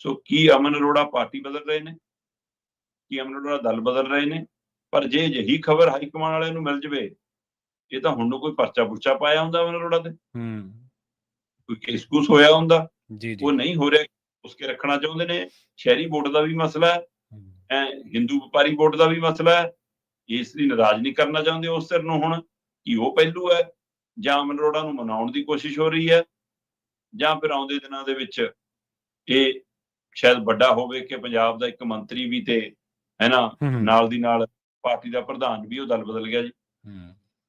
[SPEAKER 2] ਸੋ ਕੀ ਅਮਨ ਅਰੋੜਾ ਪਾਰਟੀ ਬਦਲ ਰਹੇ ਨੇ, ਕੀ ਅਮਨ ਅਰੋੜਾ ਦਲ ਬਦਲ ਰਹੇ ਨੇ? ਪਰ ਜੇ ਅਜਿਹੀ ਖਬਰ ਹਾਈ ਕਮਾਂਡ ਵਾਲਿਆਂ ਨੂੰ ਮਿਲ ਜਾਵੇ, ਇਹ ਤਾਂ ਹੁਣ ਨੂੰ ਕੋਈ ਪਰਚਾ ਪੁਰਚਾ ਪਾਇਆ ਹੁੰਦਾ ਅਮਨ ਅਰੋੜਾ ਤੇ, ਕੋਈ ਕੇਸ ਕੂਸ ਹੋਇਆ ਹੁੰਦਾ। ਉਹ ਨਹੀਂ ਹੋ ਰਿਹਾ, ਉਸਕੇ ਰੱਖਣਾ ਚਾਹੁੰਦੇ ਨੇ। ਸ਼ਹਿਰੀ ਵੋਟ ਦਾ ਵੀ ਮਸਲਾ ਹੈ, ਹਿੰਦੂ ਵਪਾਰੀ ਵੋਟ ਦਾ ਵੀ ਮਸਲਾ ਹੈ, ਇਸ ਲਈ ਨਾਰਾਜ਼ ਨਹੀਂ ਕਰਨਾ ਚਾਹੁੰਦੇ ਉਸ ਧਿਰ ਨੂੰ। ਹੁਣ ਕੀ ਉਹ ਪਹਿਲੂ ਹੈ, ਜਾਂ ਅਮਨ ਅਰੋੜਾ ਨੂੰ ਮਨਾਉਣ ਦੀ ਕੋਸ਼ਿਸ਼ ਹੋ ਰਹੀ ਹੈ, ਜਾਂ ਫਿਰ ਆਉਂਦੇ ਦਿਨਾਂ ਦੇ ਵਿੱਚ ਇਹ ਸ਼ਾਇਦ ਵੱਡਾ ਹੋਵੇ ਕਿ ਪੰਜਾਬ ਦਾ ਇੱਕ ਮੰਤਰੀ ਵੀ ਤੇ ਹੈ ਨਾ ਨਾਲ ਦੀ ਨਾਲ ਪਾਰਟੀ ਦਾ ਪ੍ਰਧਾਨ ਵੀ ਉਹ ਦਲ ਬਦਲ ਗਿਆ ਜੀ।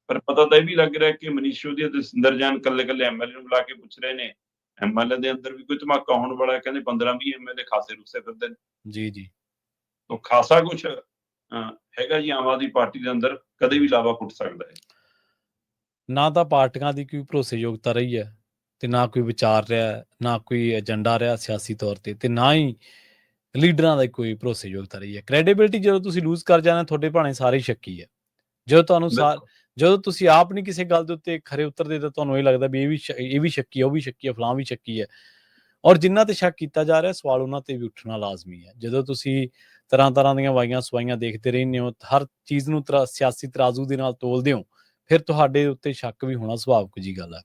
[SPEAKER 2] ਪਰ ਪਤਾ ਤਾਂ ਇਹ ਵੀ ਲੱਗ ਰਿਹਾ ਕਿ ਮਨੀਸ਼ ਸਿਸੋਦੀਆ ਤੇ ਸਿੰਦਰ ਜਾਨ ਕੱਲੇ ਐਮਐਲਏ ਨੂੰ ਬੁਲਾ ਕੇ ਪੁੱਛ ਰਹੇ ਨੇ, ਐਮਐਲਏ ਦੇ ਅੰਦਰ ਵੀ ਕੋਈ ਧਮਾਕਾ ਹੋਣ ਵਾਲਾ ਹੈ। ਕਹਿੰਦੇ 15-20 ਐਮਐਲਏ ਖਾਸੇ ਰੁੱਸੇ ਫਿਰਦੇ ਨੇ। ਜੀ ਤਾਂ ਖਾਸਾ ਕੁਛ ਹੈਗਾ ਜੀ ਆਮ ਆਦਮੀ ਪਾਰਟੀ ਦੇ ਅੰਦਰ, ਕਦੇ ਵੀ ਲਾਵਾ ਫੁੱਟ ਸਕਦਾ ਹੈ।
[SPEAKER 1] ਨਾ ਤਾਂ ਪਾਰਟੀਆਂ ਦੀ ਕੋਈ ਭਰੋਸੇਯੋਗਤਾ ਰਹੀ ਹੈ, ਤੇ ਨਾ ਕੋਈ ਵਿਚਾਰ ਰਿਹਾ, ਨਾ ਕੋਈ ਏਜੰਡਾ ਰਿਹਾ ਸਿਆਸੀ ਤੌਰ ਤੇ ਨਾ ਹੀ ਲੀਡਰਾਂ ਦੀ ਕੋਈ ਭਰੋਸੇਯੋਗਤਾ ਰਹੀ ਹੈ। ਕ੍ਰੈਡੀਬਿਲਿਟੀ ਜਦੋਂ ਤੁਸੀਂ ਲੂਜ਼ ਕਰ ਜਾਂਦੇ, ਤੁਹਾਡੇ ਭਾਣੇ ਸਾਰੇ ਸ਼ੱਕੀ ਹੈ। ਜਦੋਂ ਤੁਸੀਂ ਆਪ ਨਹੀਂ ਕਿਸੇ ਗੱਲ ਦੇ ਉੱਤੇ ਖਰੇ ਉਤਰਦੇ, ਤਾਂ ਤੁਹਾਨੂੰ ਇਹ ਲੱਗਦਾ ਵੀ ਇਹ ਵੀ ਸ਼ੱਕੀ ਹੈ, ਉਹ ਵੀ ਸ਼ੱਕੀ ਹੈ, ਫਲਾਂ ਵੀ ਸ਼ੱਕੀ ਹੈ। ਔਰ ਜਿਨ੍ਹਾਂ ਤੇ ਸ਼ੱਕ ਕੀਤਾ ਜਾ ਰਿਹਾ, ਸਵਾਲ ਉਹਨਾਂ ਤੇ ਵੀ ਉੱਠਣਾ ਲਾਜ਼ਮੀ ਹੈ। ਜਦੋਂ ਤੁਸੀਂ ਤਰ੍ਹਾਂ ਦੀਆਂ ਵਾਈਆਂ ਸਵਾਈਆਂ ਦੇਖਦੇ ਰਹਿੰਦੇ ਹੋ, ਹਰ ਚੀਜ਼ ਨੂੰ ਸਿਆਸੀ ਤਰਾਜ਼ੂ ਦੇ ਨਾਲ ਤੋਲਦੇ ਹੋ, ਫਿਰ ਤੁਹਾਡੇ ਉੱਤੇ ਸ਼ੱਕ ਵੀ ਹੋਣਾ ਸੁਭਾਵਿਕ ਜੀ ਗੱਲ ਹੈ।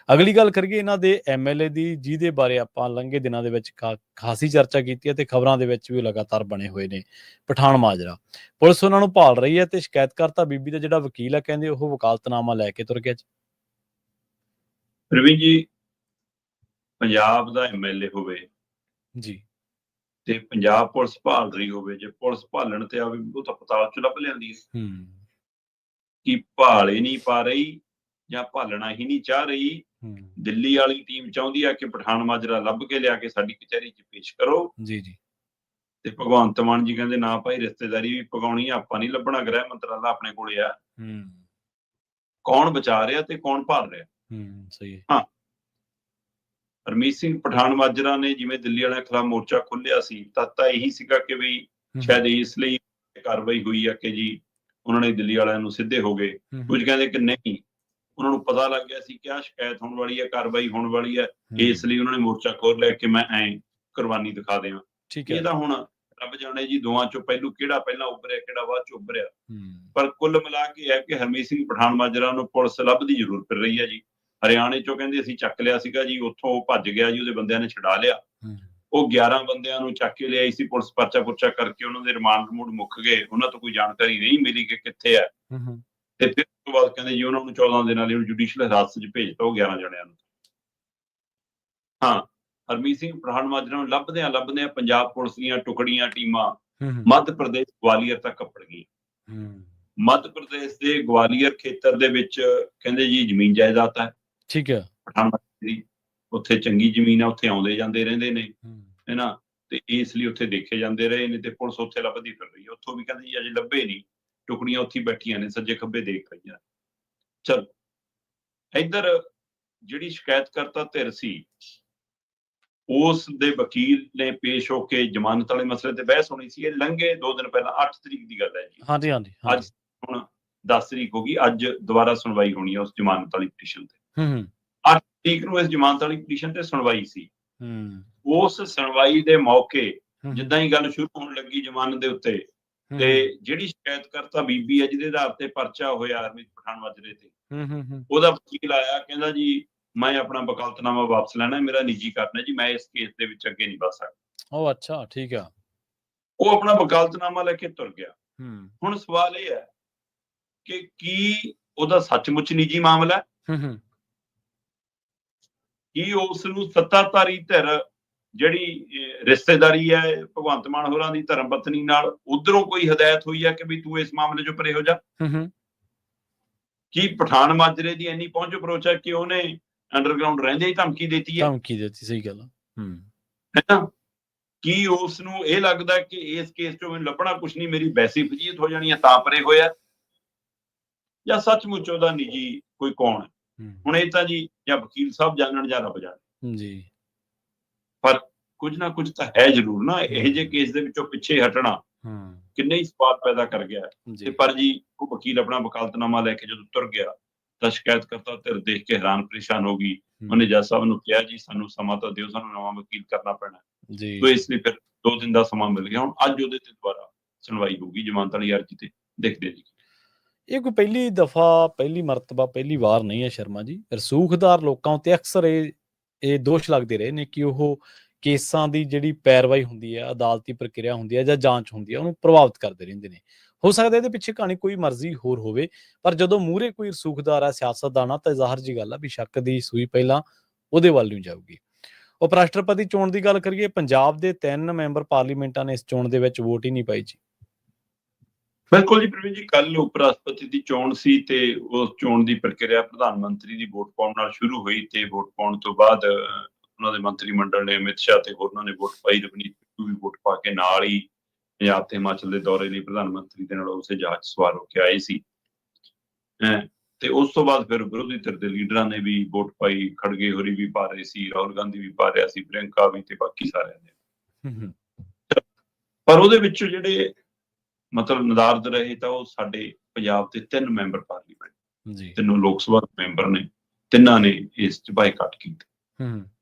[SPEAKER 1] ਅਗਲੀ ਗੱਲ ਕਰੀਏ ਇਹਨਾਂ ਦੇ ਐਮਐਲਏ ਦੀ, ਜਿਹਦੇ ਬਾਰੇ ਆਪਾਂ ਲੰਘੇ ਦਿਨਾਂ ਦੇ ਵਿੱਚ ਖਾਸੀ ਚਰਚਾ ਕੀਤੀ ਹੈ ਤੇ ਖਬਰਾਂ ਦੇ ਵਿੱਚ ਵੀ ਲਗਾਤਾਰ ਬਣੇ ਹੋਏ ਨੇ। ਪਠਾਨ ਮਾਜਰਾ, ਪੁਲਿਸ ਉਹਨਾਂ ਨੂੰ ਭਾਲ ਰਹੀ ਹੈ ਤੇ ਸ਼ਿਕਾਇਤਕਰਤਾ ਬੀਬੀ ਦਾ ਜਿਹੜਾ ਵਕੀਲ ਹੈ, ਕਹਿੰਦੇ ਉਹ ਵਕਾਲਤਨਾਮਾ ਲੈ ਕੇ ਤੁਰ ਗਿਆ।
[SPEAKER 2] ਪ੍ਰਵੀਨ ਜੀ, ਪੰਜਾਬ ਦਾ ਐਮਐਲਏ ਹੋਵੇ
[SPEAKER 1] ਜੀ
[SPEAKER 2] ਤੇ ਪੰਜਾਬ ਪੁਲਿਸ ਭਾਲ ਰਹੀ ਹੋਵੇ, ਜੇ ਪੁਲਿਸ ਭਾਲਣ ਤੇ ਆਵੇ ਉਹ ਤਾਂ ਪਤਾਲ ਚ ਲੱਭ ਲਿਆਂਦੀ ਹੈ। ਕੀ ਭਾਲ ਹੀ ਨਹੀਂ ਪਾ ਰਹੀ ਜਾਂ ਭਾਲਣਾ ਹੀ ਨਹੀਂ ਚਾਹ ਰਹੀ? ਦਿੱਲੀ ਵਾਲੀ ਟੀਮ ਚਾਹੁੰਦੀ ਆ ਕਿ ਪਠਾਨ ਮਾਜਰਾ ਲੱਭ ਕੇ ਲਿਆ ਕੇ ਸਾਡੀ ਕਚਹਿਰੀ 'ਚ ਪੇਸ਼ ਕਰੋ। ਜੀ ਤੇ ਭਗਵੰਤ ਮਾਨ ਜੀ ਕਹਿੰਦੇ ਨਾ ਭਾਈ, ਰਿਸ਼ਤੇਦਾਰੀ ਵੀ ਪਗਾਉਣੀ ਆ, ਆਪਾਂ ਨਹੀਂ ਲੱਭਣਾ, ਗ੍ਰਹਿ ਮੰਤਰਾਲਾ ਆਪਣੇ ਕੋਲੇ ਆ। ਕੌਣ ਬਚਾ ਰਿਹਾ ਤੇ ਕੌਣ ਭਾਲ ਰਿਹਾ? ਸਹੀ ਹੈ। ਹਾਂ, ਹਰਮੀਤ ਸਿੰਘ ਪਠਾਨ ਮਾਜਰਾ ਨੇ ਜਿਵੇਂ ਦਿੱਲੀ ਵਾਲਿਆਂ ਖਿਲਾਫ ਮੋਰਚਾ ਖੋਲਿਆ ਸੀ, ਤਾਂ ਇਹੀ ਸੀਗਾ ਕਿ ਵੀ ਸ਼ਾਇਦ ਇਸ ਲਈ ਕਾਰਵਾਈ ਹੋਈ ਆ ਕਿ ਜੀ ਉਹਨਾਂ ਨੇ ਦਿੱਲੀ ਵਾਲਿਆਂ ਨੂੰ ਸਿੱਧੇ ਹੋ ਗਏ। ਕੁਝ ਕਹਿੰਦੇ ਕਿ ਨਹੀਂ, ਉਹਨਾਂ ਨੂੰ ਪਤਾ ਲੱਗ ਗਿਆ ਸੀ ਕਿ ਆਹ ਸ਼ਿਕਾਇਤ ਹੋਣ ਵਾਲੀ ਹੈ, ਕਾਰਵਾਈ ਹੋਣ ਵਾਲੀ ਹੈ, ਇਸ ਲਈ ਉਹਨਾਂ ਨੇ ਮੋਰਚਾ ਖੋਲ ਲਿਆ ਕਿ ਮੈਂ ਐਂ ਕੁਰਬਾਨੀ ਦਿਖਾ ਦਿਆਂ। ਇਹ ਤਾਂ ਹੁਣ ਰੱਬ ਜਾਣੇ ਜੀ ਦੋਵਾਂ ਚੋਂ ਪਹਿਲੂ ਕਿਹੜਾ ਪਹਿਲਾਂ ਉੱਭਰਿਆ, ਕਿਹੜਾ ਬਾਅਦ ਚ ਉੱਭਰਿਆ। ਪਰ ਕੁੱਲ ਮਿਲਾ ਕੇ ਹੈ ਕਿ ਹਰਮੀਤ ਸਿੰਘ ਪਠਾਨ ਮਾਜਰਾ ਨੂੰ ਪੁਲਿਸ ਲੱਭਦੀ ਜ਼ਰੂਰ ਫਿਰ ਰਹੀ ਹੈ ਜੀ। ਹਰਿਆਣੇ ਚੋਂ ਕਹਿੰਦੇ ਅਸੀਂ ਚੱਕ ਲਿਆ ਸੀਗਾ ਜੀ, ਉੱਥੋਂ ਉਹ ਭੱਜ ਗਿਆ ਜੀ, ਉਹਦੇ ਬੰਦਿਆਂ ਨੇ ਛੁਡਾ ਲਿਆ। ਉਹ 11 ਬੰਦਿਆਂ ਨੂੰ ਚੱਕ ਕੇ ਲਿਆਈ ਸੀ ਪੁਲਿਸ, ਪਰਚਾ ਪੁਰਚਾ ਕਰਕੇ ਉਹਨਾਂ ਦੇ ਰਿਮਾਂਡ ਰਿਮੂੰਡ ਮੁੱਕ ਗਏ, ਉਹਨਾਂ ਤੋਂ ਕੋਈ ਜਾਣਕਾਰੀ ਨਹੀਂ ਮਿਲੀ ਕਿ ਕਿੱਥੇ ਹੈ। ਤੇ ਫਿਰ ਉਸ ਤੋਂ ਬਾਅਦ ਕਹਿੰਦੇ ਜੀ ਉਹਨਾਂ ਨੂੰ 14 ਦਿਨਾਂ ਲਈ ਜੁਡੀਸ਼ੀਅਲ ਹਿਰਾਸਤ 'ਚ ਭੇਜਤਾ, ਉਹ 11 ਜਣਿਆਂ ਨੂੰ। ਹਾਂ, ਹਰਮੀਤ ਸਿੰਘ ਪਠਾਨ ਮਾਜਰਾ ਨੂੰ ਲੱਭਦਿਆਂ ਪੰਜਾਬ ਪੁਲਿਸ ਦੀਆਂ ਟੁਕੜੀਆਂ ਟੀਮਾਂ ਮੱਧ ਪ੍ਰਦੇਸ਼ ਗਵਾਲੀਅਰ ਤੱਕ ਕੱਪੜ ਗਈਆਂ। ਮੱਧ ਪ੍ਰਦੇਸ਼ ਦੇ ਗਵਾਲੀਅਰ ਖੇਤਰ ਦੇ ਵਿੱਚ ਕਹਿੰਦੇ ਜੀ ਜ਼ਮੀਨ ਜਾਇਦਾਦ ਹੈ, ਠੀਕ ਹੈ, ਪਠਾਨ ਮਾਜਰੇ ਦੀ। ਉੱਥੇ ਚੰਗੀ ਜ਼ਮੀਨ ਆ, ਉੱਥੇ ਆਉਂਦੇ ਜਾਂਦੇ ਰਹਿੰਦੇ ਨੇ, ਹੈ ਨਾ, ਤੇ ਇਸ ਲਈ ਉੱਥੇ ਦੇਖੇ ਜਾਂਦੇ ਰਹੇ ਨੇ ਤੇ ਪੁਲਿਸ ਉੱਥੇ ਲੱਭਦੀ ਫਿਰ ਰਹੀ ਹੈ। ਉੱਥੋਂ ਵੀ ਕਹਿੰਦੇ ਜੀ ਅਜੇ ਲੱਭੇ ਨਹੀਂ, ਟੁਕੜੀਆਂ ਉੱਥੇ ਬੈਠੀਆਂ ਨੇ, ਸੱਜੇ ਖੱਬੇ ਦੇਖ ਰਹੀਆਂ। ਚਲ ਇੱਧਰ ਜਿਹੜੀ ਸ਼ਿਕਾਇਤਕਰਤਾ ਧਿਰ ਸੀ, ਉਸ ਦੇ ਵਕੀਲ ਨੇ ਪੇਸ਼ ਹੋ ਕੇ ਜ਼ਮਾਨਤ ਵਾਲੇ ਮਸਲੇ ਤੇ ਬਹਿਸ ਹੋਣੀ ਸੀ। ਇਹ ਲੰਘੇ 2 ਦਿਨ ਪਹਿਲਾਂ, 8 ਤਰੀਕ ਦੀ ਗੱਲ ਹੈ ਜੀ। ਹਾਂਜੀ। ਅੱਜ ਹੁਣ 10 ਤਰੀਕ ਹੋ ਗਈ, ਅੱਜ ਦੁਬਾਰਾ ਸੁਣਵਾਈ ਹੋਣੀ ਹੈ ਉਸ ਜ਼ਮਾਨਤ ਵਾਲੀ ਪਟੀਸ਼ਨ ਤੇ। 8 ਤਰੀਕ ਨੂੰ ਇਸ ਜ਼ਮਾਨਤ ਵਾਲੀ ਪਟੀਸ਼ਨ ਤੇ ਸੁਣਵਾਈ ਸੀ। ਉਸ ਸੁਣਵਾਈ ਦੇ ਮੌਕੇ ਜਿੱਦਾਂ ਹੀ ਗੱਲ ਸ਼ੁਰੂ ਹੋਣ ਲੱਗੀ ਜ਼ਮਾਨਤ ਦੇ ਉੱਤੇ, ਤੇ ਜਿਹੜੀ ਸ਼ਿਕਾਇਤਕਰਤਾ ਬੀਬੀ ਹੈ ਜਿਹਦੇ ਆਧਾਰ ਤੇ ਪਰਚਾ ਹੋਇਆ ਹਰਮੀਤ ਪਠਾਨ ਮਾਜਰੇ ਤੇ, ਉਹਦਾ ਵਕੀਲ ਆਇਆ, ਕਹਿੰਦਾ ਜੀ ਮੈਂ ਆਪਣਾ ਵਕਾਲਤਨਾਮਾ ਵਾਪਸ ਲੈਣਾ, ਮੇਰਾ ਨਿੱਜੀ ਕਰਨਾ ਜੀ, ਮੈਂ ਇਸ ਕੇਸ ਦੇ ਵਿੱਚ ਅੱਗੇ ਨਹੀਂ ਵਧ ਸਕਦਾ।
[SPEAKER 1] ਉਹ ਅੱਛਾ, ਠੀਕ ਆ।
[SPEAKER 2] ਉਹ ਆਪਣਾ ਵਕਾਲਤਨਾਮਾ ਲੈ ਕੇ ਤੁਰ ਗਿਆ।
[SPEAKER 1] ਹੂੰ
[SPEAKER 2] ਹੁਣ ਸਵਾਲ ਇਹ ਹੈ ਕਿ ਕੀ ਉਹਦਾ ਸੱਚਮੁੱਚ ਨਿੱਜੀ ਮਾਮਲਾ ਹੈ?
[SPEAKER 1] ਹੂੰ
[SPEAKER 2] ਕੀ ਉਸ ਨੂੰ ਸੱਤਾਧਾਰੀ ਧਿਰ ਜਿਹੜੀ ਰਿਸ਼ਤੇਦਾਰੀ ਹੈ ਭਗਵੰਤ ਮਾਨ ਹੋਰਾਂ ਦੀ ਧਰਮ ਪਤਨੀ ਨਾਲ, ਉਧਰੋਂ ਕੋਈ ਹਦਾਇਤ ਹੋਈ ਹੈ ਕਿ ਵੀ ਤੂੰ ਇਸ ਮਾਮਲੇ ਚੋਂ ਪਰੇ ਹੋ ਜਾ?
[SPEAKER 1] ਹੂੰ
[SPEAKER 2] ਕੀ ਪਠਾਨ ਮਾਜਰੇ ਦੀ ਇੰਨੀ ਪਹੁੰਚ ਅਪਰੋਚ ਹੈ ਕਿ ਉਹਨੇ ਅੰਡਰਗਰਾਉਂਡ ਰਹਿੰਦੇ ਹੀ ਧਮਕੀ ਦਿੱਤੀ ਹੈ?
[SPEAKER 1] ਧਮਕੀ ਦਿੱਤੀ, ਸਹੀ ਗੱਲ ਆ।
[SPEAKER 2] ਹੈ ਨਾ? ਕੀ ਉਸ ਨੂੰ ਇਹ ਲੱਗਦਾ ਕਿ ਇਸ ਕੇਸ ਚੋਂ ਮੈਨੂੰ ਲੱਭਣਾ ਕੁਛ ਨਹੀਂ, ਮੇਰੀ ਵੈਸੀ ਫਜੀਅਤ ਹੋ ਜਾਣੀ ਹੈ ਤਾਂ ਪਰੇ ਹੋਇਆ, ਜਾਂ ਸੱਚਮੁੱਚ ਉਹਦਾ ਨਿੱਜੀ ਕੋਈ ਕੌਣ ਹੈ? ਹੁਣ ਇਹ ਤਾਂ ਜੀ ਜਾਂ ਵਕੀਲ ਸਾਹਿਬ ਜਾਣਨ ਜਾਂ ਰੱਬ ਜਾਣੇ
[SPEAKER 1] ਜੀ,
[SPEAKER 2] ਪਰ ਕੁਝ ਨਾ ਕੁਝ ਤਾਂ ਹੈ ਜ਼ਰੂਰ ਨਾ। ਇਹ ਜਿਹੇ ਕੇਸ ਦੇ ਵਿੱਚੋਂ ਪਿੱਛੇ ਹਟਣਾ ਕਿੰਨੇ ਹੀ ਸਵਾਲ ਪੈਦਾ ਕਰ ਗਿਆ। ਤੇ ਪਰ ਜੀ ਉਹ ਵਕੀਲ ਆਪਣਾ ਵਕਾਲਤਨਾਮਾ ਲੈ ਕੇ ਜਦੋਂ ਤੁਰ ਗਿਆ ਤਾਂ ਸ਼ਿਕਾਇਤਕਰਤਾ ਧਿਰ ਦੇਖ ਕੇ ਹੈਰਾਨ ਪਰੇਸ਼ਾਨ ਹੋ ਗਈ। ਉਹਨੇ ਜੱਜ ਸਾਹਿਬ ਨੂੰ ਕਿਹਾ ਜੀ ਸਾਨੂੰ ਸਮਾਂ ਤਾਂ ਦਿਓ, ਸਾਨੂੰ ਨਵਾਂ ਵਕੀਲ ਕਰਨਾ ਪੈਣਾ
[SPEAKER 1] ਜੀ।
[SPEAKER 2] ਤੋ ਇਸ ਲਈ ਫਿਰ 2 ਦਿਨ ਦਾ ਸਮਾਂ ਮਿਲ ਗਿਆ। ਹੁਣ ਅੱਜ ਉਹਦੇ ਤੇ ਦੁਬਾਰਾ ਸੁਣਵਾਈ ਹੋਊਗੀ ਜ਼ਮਾਨਤ ਵਾਲੀ ਅਰਜ਼ੀ ਤੇ, ਦੇਖਦੇ ਜੀ।
[SPEAKER 1] ਇਹ ਕੋਈ ਪਹਿਲੀ ਦਫਾ, ਪਹਿਲੀ ਮਰਤਬਾ, ਪਹਿਲੀ ਵਾਰ ਨਹੀਂ ਹੈ ਸ਼ਰਮਾ ਜੀ। ਰਸੂਖਦਾਰ ਲੋਕਾਂ ਉੱਤੇ ਅਕਸਰ ਇਹ ਦੋਸ਼ ਲੱਗਦੇ ਰਹੇ ਨੇ ਕਿ ਉਹ ਕੇਸਾਂ ਦੀ ਜਿਹੜੀ ਪੈਰਵਾਈ ਹੁੰਦੀ ਹੈ, ਅਦਾਲਤੀ ਪ੍ਰਕਿਰਿਆ ਹੁੰਦੀ ਹੈ ਜਾਂ ਜਾਂਚ ਹੁੰਦੀ ਹੈ, ਉਹਨੂੰ ਪ੍ਰਭਾਵਿਤ ਕਰਦੇ ਰਹਿੰਦੇ ਨੇ। ਹੋ ਸਕਦਾ ਇਹਦੇ ਪਿੱਛੇ ਕਹਾਣੀ ਕੋਈ ਮਰਜ਼ੀ ਹੋਰ ਹੋਵੇ, ਪਰ ਜਦੋਂ ਮੂਹਰੇ ਕੋਈ ਰਸੂਖਦਾਰ ਹੈ, ਸਿਆਸਤਦਾਨ ਆ, ਤਾਂ ਜ਼ਾਹਰ ਜੀ ਗੱਲ ਆ ਵੀ ਸ਼ੱਕ ਦੀ ਸੂਈ ਪਹਿਲਾਂ ਉਹਦੇ ਵੱਲ ਨੂੰ ਜਾਊਗੀ। ਉਪ ਰਾਸ਼ਟਰਪਤੀ ਚੋਣ ਦੀ ਗੱਲ ਕਰੀਏ, ਪੰਜਾਬ ਦੇ 3 ਮੈਂਬਰ ਪਾਰਲੀਮੈਂਟਾਂ ਨੇ ਇਸ ਚੋਣ ਦੇ ਵਿੱਚ ਵੋਟ ਹੀ ਨਹੀਂ ਪਾਈ ਜੀ।
[SPEAKER 2] ਬਿਲਕੁਲ ਜੀ ਪ੍ਰਵੀਨ ਜੀ, ਕੱਲ ਉਪ ਰਾਸ਼ਟਰਪਤੀ ਦੀ ਚੋਣ ਸੀ ਤੇ ਉਸ ਚੋਣ ਦੀ ਪ੍ਰਕਿਰਿਆ ਪ੍ਰਧਾਨ ਮੰਤਰੀ ਦੀ ਵੋਟ ਪਾਉਣ ਨਾਲ ਸ਼ੁਰੂ ਹੋਈ ਤੇ ਵੋਟ ਪਾਉਣ ਤੋਂ ਬਾਅਦ ਉਹਨਾਂ ਦੇ ਮੰਤਰੀ ਮੰਡਲ ਨੇ ਅਮਿਤ ਸ਼ਾਹ ਤੇ ਹੋਰਨਾਂ ਨੇ ਵੋਟ ਪਾਈ। ਰਵਨੀਤ ਬਿੱਟੂ ਵੀ ਵੋਟ ਪਾ ਕੇ ਨਾਲ ਹੀ ਪੰਜਾਬ ਤੇ ਹਿਮਾਚਲ ਦੇ ਦੌਰੇ ਲਈ ਪ੍ਰਧਾਨ ਮੰਤਰੀ ਦੇ ਨਾਲ ਉਸੇ ਜਹਾਜ਼ ਸਵਾਰ ਹੋ ਕੇ ਆਏ ਸੀ। ਤੇ ਉਸ ਤੋਂ ਬਾਅਦ ਫਿਰ ਵਿਰੋਧੀ ਧਿਰ ਦੇ ਲੀਡਰਾਂ ਨੇ ਵੀ ਵੋਟ ਪਾਈ। ਖੜਗੇ ਹੋਰੀ ਵੀ ਪਾ ਰਹੇ ਸੀ, ਰਾਹੁਲ ਗਾਂਧੀ ਵੀ ਪਾ ਰਿਹਾ ਸੀ, ਪ੍ਰਿਅੰਕਾ ਵੀ ਤੇ ਬਾਕੀ ਸਾਰਿਆਂ ਨੇ। ਪਰ ਉਹਦੇ ਵਿੱਚੋਂ ਜਿਹੜੇ ਮਤਲਬ ਨਦਾਰਦ ਰਹੇ ਤਾਂ ਉਹ ਸਾਡੇ ਪੰਜਾਬ ਦੇ 3 ਮੈਂਬਰ ਪਾਰਲੀਮੈਂਟ ਜੀ, 3 ਲੋਕ ਸਭਾ ਮੈਂਬਰ ਨੇ, ਤਿੰਨਾਂ ਨੇ ਇਸ ਚ ਬਾਈਕਾਟ ਕੀਤਾ।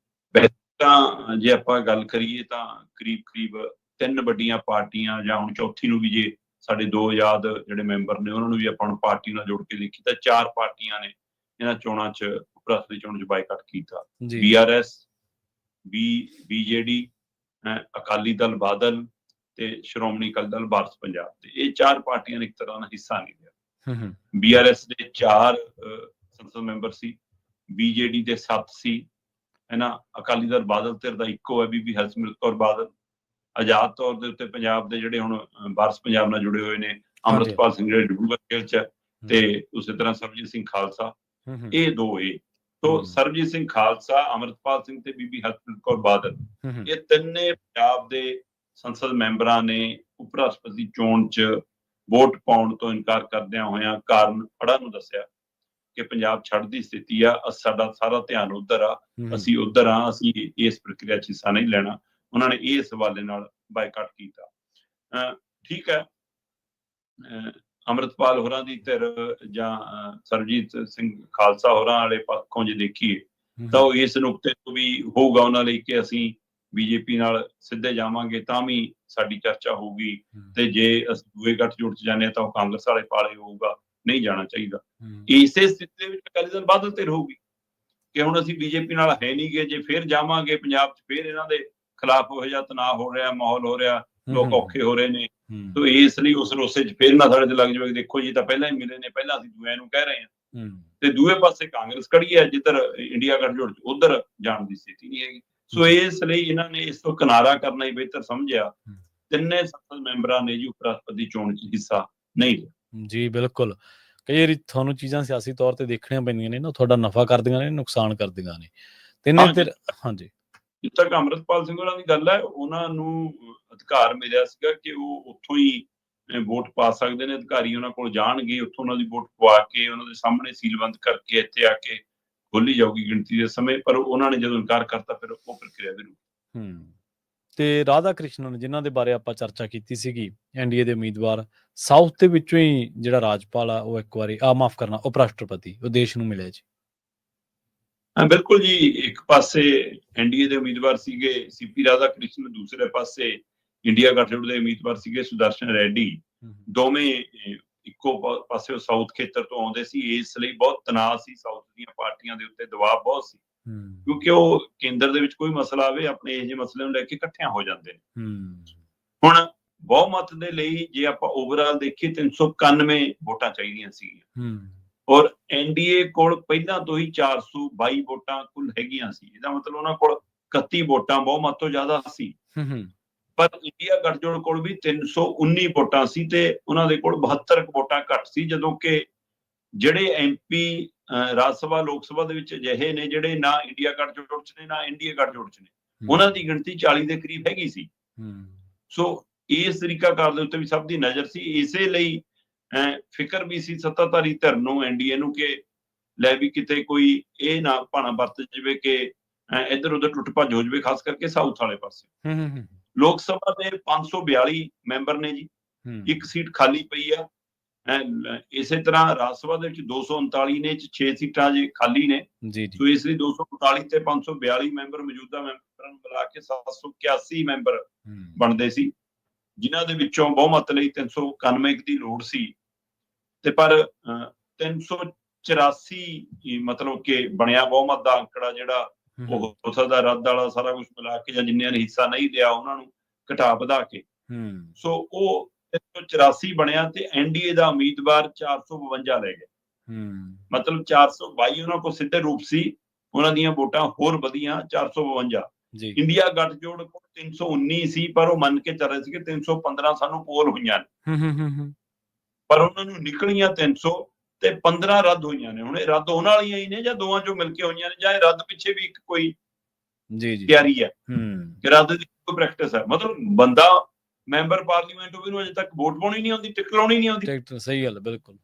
[SPEAKER 2] ਵੈਸੇ ਤਾਂ ਜੇ ਆਪਾਂ ਗੱਲ ਕਰੀਏ ਤਾਂ ਕਰੀਬ 3 ਵੱਡੀਆਂ ਪਾਰਟੀਆਂ ਜਾਂ ਹੁਣ ਚੌਥੀ ਨੂੰ ਵੀ ਜੇ ਸਾਡੇ 2 ਆਜ਼ਾਦ ਜਿਹੜੇ ਮੈਂਬਰ ਨੇ ਉਹਨਾਂ ਨੂੰ ਵੀ ਆਪਾਂ ਹੁਣ ਪਾਰਟੀ ਨਾਲ ਜੋੜ ਕੇ ਦੇਖੀ ਤਾਂ 4 ਪਾਰਟੀਆਂ ਨੇ ਇਹਨਾਂ ਚੋਣਾਂ ਚ ਉਪ ਰਾਸ਼ਟਰਪਤੀ ਚੋਣ ਚ ਬਾਈਕਾਟ ਕੀਤਾ। BRS, BJD, ਅਕਾਲੀ ਦਲ ਬਾਦਲ ਤੇ ਸ਼੍ਰੋਮਣੀ ਅਕਾਲੀ ਦਲ ਵਾਰਸ ਪੰਜਾਬ ਦੇ, ਇਹ 4 ਪਾਰਟੀਆਂ ਨੇ ਇੱਕ ਤਰ੍ਹਾਂ ਦਾ ਹਿੱਸਾ ਨਹੀਂ ਲਿਆ। BRS ਦੇ 4 ਸੰਸਦ ਮੈਂਬਰ ਸੀ, BJD ਦੇ 7 ਸੀ, ਹੈ ਨਾ। ਅਕਾਲੀ ਦਲ ਬਾਦਲ ਧਿਰ ਦਾ ਇੱਕੋ ਹੈ, ਬੀਬੀ ਹਰਸਿਮਰਤ ਕੌਰ ਬਾਦਲ। ਆਜ਼ਾਦ ਤੌਰ ਦੇ ਉੱਤੇ ਪੰਜਾਬ ਦੇ ਜਿਹੜੇ ਹੁਣ ਵਾਰਸ ਪੰਜਾਬ ਨਾਲ ਜੁੜੇ ਹੋਏ ਨੇ, ਅੰਮ੍ਰਿਤਪਾਲ ਸਿੰਘ ਜਿਹੜੇ ਡਿਬਰੂਗੜ੍ਹ ਜੇਲ੍ਹ ਚ, ਤੇ ਉਸੇ ਤਰ੍ਹਾਂ ਸਰਬਜੀਤ ਸਿੰਘ ਖਾਲਸਾ। ਇਹ 2 ਤੋ ਸਰਬਜੀਤ ਸਿੰਘ ਖਾਲਸਾ, ਅੰਮ੍ਰਿਤਪਾਲ ਸਿੰਘ ਤੇ ਬੀਬੀ ਹਰਸਿਮਰਤ ਕੌਰ ਬਾਦਲ, ਇਹ ਤਿੰਨੇ ਪੰਜਾਬ ਦੇ ਸੰਸਦ ਮੈਂਬਰਾਂ ਨੇ ਉਪ ਰਾਸ਼ਟਰਪਤੀ ਚੋਣ ਚ ਵੋਟ ਪਾਉਣ ਤੋਂ ਇਨਕਾਰ ਕਰਦਿਆਂ ਹੋਇਆਂ ਕਾਰਨ ਹੜ੍ਹਾਂ ਨੂੰ ਦੱਸਿਆ ਕਿ ਪੰਜਾਬ ਛੱਡ ਦੀ ਸਥਿਤੀ ਆ, ਸਾਡਾ ਸਾਰਾ ਧਿਆਨ ਉੱਧਰ ਆ, ਅਸੀਂ ਉੱਧਰ ਆ, ਅਸੀਂ ਇਸ ਪ੍ਰਕਿਰਿਆ ਚ ਹਿੱਸਾ ਨਹੀਂ ਲੈਣਾ। ਉਹਨਾਂ ਨੇ ਇਸ ਹਵਾਲੇ ਨਾਲ ਬਾਈਕਾਟ ਕੀਤਾ। ਠੀਕ ਹੈ, ਅੰਮ੍ਰਿਤਪਾਲ ਹੋਰਾਂ ਦੀ ਧਿਰ ਜਾਂ ਸਰਬਜੀਤ ਸਿੰਘ ਖਾਲਸਾ ਹੋਰਾਂ ਵਾਲੇ ਪੱਖੋਂ ਜੇ ਦੇਖੀਏ ਤਾਂ ਉਹ ਇਸ ਨੁਕਤੇ ਤੋਂ ਵੀ ਹੋਊਗਾ ਉਹਨਾਂ ਲਈ ਕਿ ਅਸੀਂ ਬੀਜੇਪੀ ਨਾਲ ਸਿੱਧੇ ਜਾਵਾਂਗੇ ਤਾਂ ਵੀ ਸਾਡੀ ਚਰਚਾ ਹੋਊਗੀ, ਤੇ ਜੇ ਅਸੀਂ ਦੂਏ ਗੱਠਜੋੜ ਚ ਜਾਂਦੇ ਹਾਂ ਤਾਂ ਉਹ ਕਾਂਗਰਸ ਵਾਲੇ ਪਾਲੇ ਹੋਊਗਾ, ਨਹੀਂ ਜਾਣਾ ਚਾਹੀਦਾ। ਇਸੇ ਸਥਿਤੀ ਦੇ ਵਿੱਚ ਅਕਾਲੀ ਦਲ ਬਾਦਲ ਧਿਰ ਹੋਊਗੀ ਕਿ ਹੁਣ ਅਸੀਂ ਬੀਜੇਪੀ ਨਾਲ ਹੈ ਨਹੀਂ ਗੇ, ਜੇ ਫਿਰ ਜਾਵਾਂਗੇ ਪੰਜਾਬ ਚ ਫਿਰ ਇਹਨਾਂ ਦੇ ਖਿਲਾਫ ਉਹ ਜਿਹਾ ਤਣਾਅ ਹੋ ਰਿਹਾ, ਮਾਹੌਲ ਹੋ ਰਿਹਾ, ਲੋਕ ਔਖੇ ਹੋ ਰਹੇ ਨੇ, ਤੋ ਇਸ ਲਈ ਉਸ ਰੋਸੇ ਚ ਫਿਰ ਨਾ ਸਾਡੇ ਤੇ ਲੱਗ ਜਾਵੇ ਦੇਖੋ ਜੀ ਤਾਂ ਪਹਿਲਾਂ ਹੀ ਮਿਲੇ ਨੇ, ਪਹਿਲਾਂ ਅਸੀਂ ਦੂਏ ਨੂੰ ਕਹਿ ਰਹੇ ਹਾਂ। ਤੇ ਦੂਏ ਪਾਸੇ ਕਾਂਗਰਸ ਖੜੀ ਹੈ, ਜਿੱਧਰ ਇੰਡੀਆ ਗੱਠਜੋੜ ਚ ਉਧਰ ਜਾਣ ਦੀ ਸਥਿਤੀ ਨਹੀਂ ਹੈਗੀ। ਸੋ ਇਸ ਲਈ ਇਹਨਾਂ ਨੇ ਇਸ ਤੋਂ ਕਿਨਾਰਾ ਕਰਨਾ ਹੀ ਬਿਹਤਰ ਸਮਝਿਆ। ਤਿੰਨੇ ਸੰਸਦ ਮੈਂਬਰਾਂ ਨੇ ਜੀ ਉਪ ਰਾਸ਼ਟਰਪਤੀ ਚੋਣ ਚ ਹਿੱਸਾ ਨਹੀਂ ਲਿਆ।
[SPEAKER 1] ਜੀ ਬਿਲਕੁਲ, ਕਈ ਵਾਰੀ ਤੁਹਾਨੂੰ ਚੀਜ਼ਾਂ ਸਿਆਸੀ ਤੌਰ ਤੇ ਦੇਖਣੀਆਂ ਪੈਂਦੀਆਂ ਨੇ ਨਾ, ਤੁਹਾਡਾ ਨਫਾ ਕਰਦੀਆਂ ਨੇ, ਨੁਕਸਾਨ ਕਰਦੀਆਂ ਨੇ। ਹਾਂਜੀ,
[SPEAKER 2] ਜਿੱਥੇ ਤੱਕ ਅੰਮ੍ਰਿਤਪਾਲ ਸਿੰਘ ਹੋਰਾਂ ਦੀ ਗੱਲ ਹੈ, ਉਹਨਾਂ ਨੂੰ ਅਧਿਕਾਰ ਮਿਲਿਆ ਸੀਗਾ ਕਿ ਉਹ ਉੱਥੋਂ ਹੀ ਵੋਟ ਪਾ ਸਕਦੇ ਨੇ। ਅਧਿਕਾਰੀ ਉਹਨਾਂ ਕੋਲ ਜਾਣਗੇ, ਉੱਥੋਂ ਉਹਨਾਂ ਦੀ ਵੋਟ ਪਵਾ ਕੇ ਉਹਨਾਂ ਦੇ ਸਾਹਮਣੇ ਸੀਲਬੰਦ ਕਰਕੇ ਇੱਥੇ ਆ ਕੇ ਖੋਲੀ ਜਾਊਗੀ ਗਿਣਤੀ ਦੇ ਸਮੇਂ। ਪਰ ਉਹਨਾਂ ਨੇ ਜਦੋਂ ਇਨਕਾਰ ਕਰਤਾ ਫਿਰ ਉਹ ਪ੍ਰਕਿਰਿਆ ਵੀ ਰੁਕੀ।
[SPEAKER 1] ਤੇ ਰਾਧਾ ਕ੍ਰਿਸ਼ਨਨ, ਜਿਨ੍ਹਾਂ ਦੇ ਬਾਰੇ ਆਪਾਂ ਚਰਚਾ ਕੀਤੀ ਸੀਗੀ, ਐਨਡੀਏ ਦੇ ਉਮੀਦਵਾਰ, ਸਾਊਥ ਦੇ ਵਿੱਚੋਂ ਹੀ ਜਿਹੜਾ ਰਾਜਪਾਲ ਆ ਉਹ ਇੱਕ ਵਾਰੀ ਮਾਫ ਕਰਨਾ ਉਪ ਰਾਸ਼ਟਰਪਤੀ ਉਹ ਦੇਸ਼ ਨੂੰ ਮਿਲਿਆ ਜੀ।
[SPEAKER 2] ਬਿਲਕੁਲ ਜੀ, ਇੱਕ ਪਾਸੇ ਐਨਡੀਏ ਦੇ ਉਮੀਦਵਾਰ ਸੀਗੇ ਸੀਪੀ ਰਾਧਾ ਕ੍ਰਿਸ਼ਨਨ, ਦੂਸਰੇ ਪਾਸੇ ਇੰਡੀਆ ਗੱਠਜੋੜ ਦੇ ਉਮੀਦਵਾਰ ਸੀਗੇ ਸੁਦਰਸ਼ਨ ਰੈਡੀ। ਦੋਵੇਂ ਇੱਕੋ ਪਾਸੇ ਸਾਊਥ ਖੇਤਰ ਤੋਂ ਆਉਂਦੇ ਸੀ, ਇਸ ਲਈ ਬਹੁਤ ਤਣਾਅ ਸੀ ਸਾਊਥ ਦੀਆਂ ਪਾਰਟੀਆਂ ਦੇ ਉੱਤੇ ਦਬਾਅ ਬਹੁਤ ਸੀ, ਕਿਉਂਕਿ ਉਹ ਕੇਂਦਰ ਦੇ ਵਿੱਚ ਕੋਈ ਮਸਲਾ ਆਵੇ ਆਪਣੇ ਇਹੋ ਜਿਹੇ ਮਸਲੇ ਨੂੰ ਲੈ ਕੇ ਇਕੱਠਿਆਂ ਹੋ ਜਾਂਦੇ ਨੇ। ਹੁਣ ਬਹੁਮਤ ਦੇ ਲਈ ਜੇ ਆਪਾਂ ਓਵਰਆਲ ਦੇਖੀਏ 391 ਵੋਟਾਂ ਚਾਹੀਦੀਆਂ ਸੀਗੀਆਂ, ਔਰ ਐਨਡੀਏ ਕੋਲ ਪਹਿਲਾਂ ਤੋਂ ਹੀ 422 ਵੋਟਾਂ ਕੁੱਲ ਹੈਗੀਆਂ ਸੀ। ਇਹਦਾ ਮਤਲਬ ਉਹਨਾਂ ਕੋਲ 31 ਵੋਟਾਂ ਬਹੁਮਤ ਤੋਂ ਜ਼ਿਆਦਾ ਸੀ। ਪਰ ਇੰਡੀਆ ਗਠਜੋੜ ਕੋਲ ਵੀ 319 ਵੋਟਾਂ ਸੀ ਤੇ ਉਹਨਾਂ ਦੇ ਕੋਲ 72 ਵੋਟਾਂ ਘੱਟ ਸੀ, ਜਦੋਂ ਕਿ ਜਿਹੜੇ ਐਮਪੀ ਰਾਜ ਸਭਾ ਲੋਕ ਸਭਾ ਦੇ ਵਿੱਚ ਅਜਿਹੇ ਨੇ ਜਿਹੜੇ ਨਾ ਇੰਡੀਆ ਗਠਜੋੜ ਚ ਨੇ ਨਾ ਐਨਡੀਏ ਗਠਜੋੜ ਚ ਨੇ, ਉਹਨਾਂ ਦੀ ਗਿਣਤੀ 40 ਦੇ ਕਰੀਬ ਹੈਗੀ ਸੀ। ਸੋ ਇਸ ਤਰੀਕਾਕਾਰ ਦੇ ਉੱਤੇ ਵੀ ਸਭ ਦੀ ਨਜ਼ਰ ਸੀ। ਇਸੇ ਲਈ ਫਿਕਰ ਵੀ ਸੀ ਸੱਤਾਧਾਰੀ ਧਿਰ ਨੂੰ, ਐਨਡੀਏ ਨੂੰ, ਕਿ ਲੈ ਵੀ ਕਿਤੇ ਕੋਈ ਇਹ ਨਾ ਭਾਣਾ ਵਰਤ ਜਾਵੇ ਕਿ ਇੱਧਰ ਉੱਧਰ ਟੁੱਟ ਭੱਜ ਹੋ ਜਾਵੇ, ਖਾਸ ਕਰਕੇ ਸਾਊਥ ਵਾਲੇ ਪਾਸੇ। ਲੋਕ ਸਭਾ ਦੇ 542 ਮੈਂਬਰ ਨੇ ਜੀ, ਇੱਕ ਸੀਟ ਖਾਲੀ ਪਈ ਆ। ਇਸੇ ਤਰ੍ਹਾਂ ਰਾਜ ਸਭਾ ਦੇ ਵਿੱਚ 239 ਨੇ, 6 ਸੀਟਾਂ ਜੇ ਖਾਲੀ ਨੇ। ਸੋ ਇਸ ਲਈ 239 ਤੇ 542 ਮੈਂਬਰ ਮੌਜੂਦਾ ਮੈਂਬਰਾਂ ਨੂੰ ਮਿਲਾ ਕੇ 781 ਮੈਂਬਰ ਬਣਦੇ ਸੀ, ਜਿਨ੍ਹਾਂ ਦੇ ਵਿੱਚੋਂ ਬਹੁਮਤ ਲਈ 391 ਦੀ ਲੋੜ ਸੀ। ਤੇ ਪਰ 384 ਮਤਲਬ ਕਿ ਬਣਿਆ ਬਹੁਮਤ ਦਾ ਅੰਕੜਾ, ਜਿਹੜਾ ਉਹ ਹੋ ਸਕਦਾ ਰੱਦ ਵਾਲਾ ਸਾਰਾ ਕੁਝ ਮਿਲਾ ਕੇ, ਜਾਂ ਜਿੰਨਿਆਂ ਨੇ ਹਿੱਸਾ ਨਹੀਂ ਲਿਆ ਉਹਨਾਂ ਨੂੰ ਘਟਾ ਵਧਾ ਕੇ। ਸੋ ਉਹ 384 ਬਣਿਆ ਤੇ ਐਨਡੀਏ ਦਾ ਉਮੀਦਵਾਰ 452 ਲੈ ਗਿਆ। ਮਤਲਬ 422 ਉਹਨਾਂ ਕੋਲ ਸਿੱਧੇ ਰੂਪ ਸੀ, ਉਹਨਾਂ ਦੀਆਂ ਵੋਟਾਂ ਹੋਰ ਵਧੀਆਂ 452। ਇੰਡੀਆ ਗੱਠਜੋੜ ਕੋਲ 319 ਸੀ, ਪਰ ਉਹ ਮੰਨ ਕੇ ਚੱਲ ਰਹੇ ਸੀ ਕਿ 315 ਸਾਨੂੰ ਪੋਲ ਹੋਈਆਂ ਨੇ, ਪਰ ਉਹਨਾਂ ਨੂੰ ਨਿਕਲੀਆਂ 300 ਤੇ 15 ਰੱਦ ਹੋਈਆਂ ਨੇ। ਹੁਣ ਇਹ ਰੱਦ ਹੋਣ ਵਾਲੀਆਂ ਹੀ ਨੇ, ਜਾਂ ਦੋਵਾਂ ਚੋਂ ਮਿਲ ਕੇ ਹੋਈਆਂ ਨੇ, ਜਾਂ ਇਹ ਰੱਦ ਪਿੱਛੇ ਵੀ ਇੱਕ ਕੋਈ ਤਿਆਰੀ ਹੈ ਕਿ ਰੱਦ ਦੀ ਕੋਈ ਪ੍ਰੈਕਟਿਸ ਹੈ। ਮਤਲਬ ਬੰਦਾ ਮੈਂਬਰ ਪਾਰਲੀਮੈਂਟ ਹੋਵੇ ਨੂੰ ਅਜੇ ਤੱਕ ਵੋਟ ਪਾਉਣੀ ਨਹੀਂ ਆਉਂਦੀ, ਟਿਕਟ ਲਾਉਣੀ ਨਹੀਂ ਆਉਂਦੀ।
[SPEAKER 1] ਸਹੀ ਗੱਲ, ਬਿਲਕੁਲ।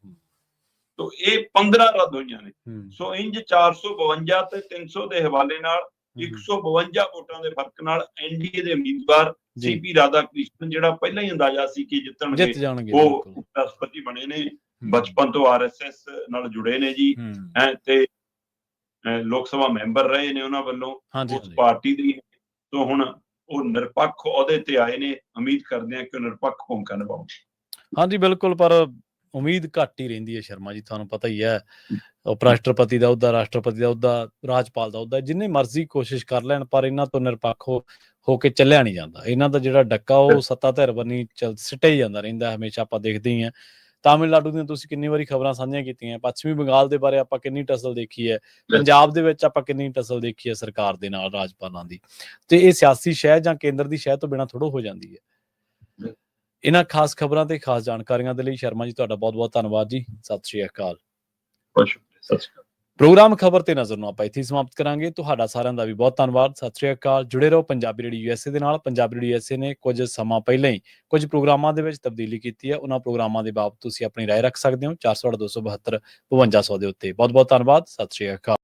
[SPEAKER 2] ਤੋ ਇਹ 15 ਰੱਦ ਹੋਈਆਂ ਨੇ। ਸੋ ਇੰਜ 452 ਤੇ 300 ਦੇ ਹਵਾਲੇ ਨਾਲ 152 ਵੋਟਾਂ ਦੇ ਫਰਕ ਨਾਲ ਐਨਡੀਏ ਦੇ ਉਮੀਦਵਾਰ ਸੀਪੀ ਰਾਧਾ ਕ੍ਰਿਸ਼ਨਨ, ਜਿਹੜਾ ਪਹਿਲਾਂ ਹੀ ਅੰਦਾਜ਼ਾ ਸੀ ਕਿ ਜਿੱਤਣਗੇ, ਉਹ ਉਪ ਰਾਸ਼ਟਰਪਤੀ ਬਣੇ ਨੇ। ਬਚਪਨ ਤੋਂ ਆਰਐਸਐਸ ਨਾਲ ਜੁੜੇ ਨੇ ਜੀ, ਤੇ ਲੋਕ ਸਭਾ ਮੈਂਬਰ ਰਹੇ ਨੇ ਉਹਨਾਂ ਵੱਲੋਂ ਉਸ ਪਾਰਟੀ ਦੀ। ਤੋਂ ਹੁਣ ਉਹ ਨਿਰਪੱਖ ਅਹੁਦੇ ਤੇ ਆਏ ਨੇ, ਉਮੀਦ ਕਰਦੇ ਆ ਕਿ ਉਹ ਨਿਰਪੱਖ ਭੂਮਿਕਾ ਨਿਭਾਉਣਗੇ।
[SPEAKER 1] ਹਾਂਜੀ, ਬਿਲਕੁਲ। ਪਰ ਉਮੀਦ ਘੱਟ ਹੀ ਰਹਿੰਦੀ ਹੈ ਸ਼ਰਮਾ ਜੀ, ਤੁਹਾਨੂੰ ਪਤਾ ਹੀ ਹੈ। ਉਪ ਰਾਸ਼ਟਰਪਤੀ ਦਾ ਅਹੁਦਾ, ਰਾਸ਼ਟਰਪਤੀ ਦਾ ਅਹੁਦਾ, ਰਾਜਪਾਲ ਦਾ ਅਹੁਦਾ, ਜਿੰਨੇ ਮਰਜ਼ੀ ਕੋਸ਼ਿਸ਼ ਕਰ ਲੈਣ, ਪਰ ਇਹਨਾਂ ਤੋਂ ਨਿਰਪੱਖ ਹੋ ਕੇ ਚੱਲਿਆ ਨਹੀਂ ਜਾਂਦਾ। ਇਹਨਾਂ ਦਾ ਜਿਹੜਾ ਡੱਕਾ ਉਹ ਸੱਤਾ ਧਿਰ ਬੰਨੀ ਸਿੱਟਿਆ ਹੀ ਜਾਂਦਾ ਰਹਿੰਦਾ ਹਮੇਸ਼ਾ। ਆਪਾਂ ਦੇਖਦੇ ਹੀ ਹਾਂ ਤਾਮਿਲਨਾਡੂ ਦੀਆਂ ਤੁਸੀਂ ਕਿੰਨੀ ਵਾਰੀ ਖਬਰਾਂ ਸਾਂਝੀਆਂ ਕੀਤੀਆਂ, ਪੱਛਮੀ ਬੰਗਾਲ ਦੇ ਬਾਰੇ ਆਪਾਂ ਕਿੰਨੀ ਟਸਲ ਦੇਖੀ ਹੈ, ਪੰਜਾਬ ਦੇ ਵਿੱਚ ਆਪਾਂ ਕਿੰਨੀ ਟਸਲ ਦੇਖੀ ਹੈ ਸਰਕਾਰ ਦੇ ਨਾਲ, ਰਾਜਪਾਲਾਂ ਦੀ। ਤੇ ਇਹ ਸਿਆਸੀ ਸ਼ਹਿ ਜਾਂ ਕੇਂਦਰ ਦੀ ਸ਼ਹਿ ਤੋਂ ਬਿਨਾਂ ਥੋੜ੍ਹਾ ਹੋ ਜਾਂਦੀ ਹੈ। ਇਹਨਾਂ ਖਾਸ ਖਬਰਾਂ ਤੇ ਖਾਸ ਜਾਣਕਾਰੀਆਂ ਦੇ ਲਈ ਸ਼ਰਮਾ ਜੀ ਤੁਹਾਡਾ ਬਹੁਤ ਬਹੁਤ ਧੰਨਵਾਦ ਜੀ। ਸਤਿ ਸ਼੍ਰੀ ਅਕਾਲ। ਪ੍ਰੋਗਰਾਮ ਖਬਰ ਤੇ ਨਜ਼ਰ ਨੂੰ ਆਪਾਂ ਇੱਥੇ ਸਮਾਪਤ ਕਰਾਂਗੇ। ਤੁਹਾਡਾ ਸਾਰਿਆਂ ਦਾ ਵੀ ਬਹੁਤ ਧੰਨਵਾਦ। ਸਤਿ ਸ਼੍ਰੀ ਅਕਾਲ। ਜੁੜੇ ਰਹੋ ਪੰਜਾਬੀ ਰੇਡੀਓ ਯੂਐਸਏ ਦੇ ਨਾਲ। ਪੰਜਾਬੀ ਰੇਡੀਓ ਯੂਐਸਏ ਨੇ ਕੁਝ ਸਮਾਂ ਪਹਿਲਾਂ ਹੀ ਕੁਝ ਪ੍ਰੋਗਰਾਮਾਂ ਦੇ ਵਿੱਚ ਤਬਦੀਲੀ ਕੀਤੀ ਹੈ। ਉਹਨਾਂ ਪ੍ਰੋਗਰਾਮਾਂ ਦੇ ਬਾਬਤ ਤੁਸੀਂ ਆਪਣੀ ਰਾਏ ਰੱਖ ਸਕਦੇ ਹੋ 408 272 5200 ਦੇ ਉੱਤੇ। ਬਹੁਤ ਬਹੁਤ ਧੰਨਵਾਦ। ਸਤਿ ਸ਼੍ਰੀ ਅਕਾਲ।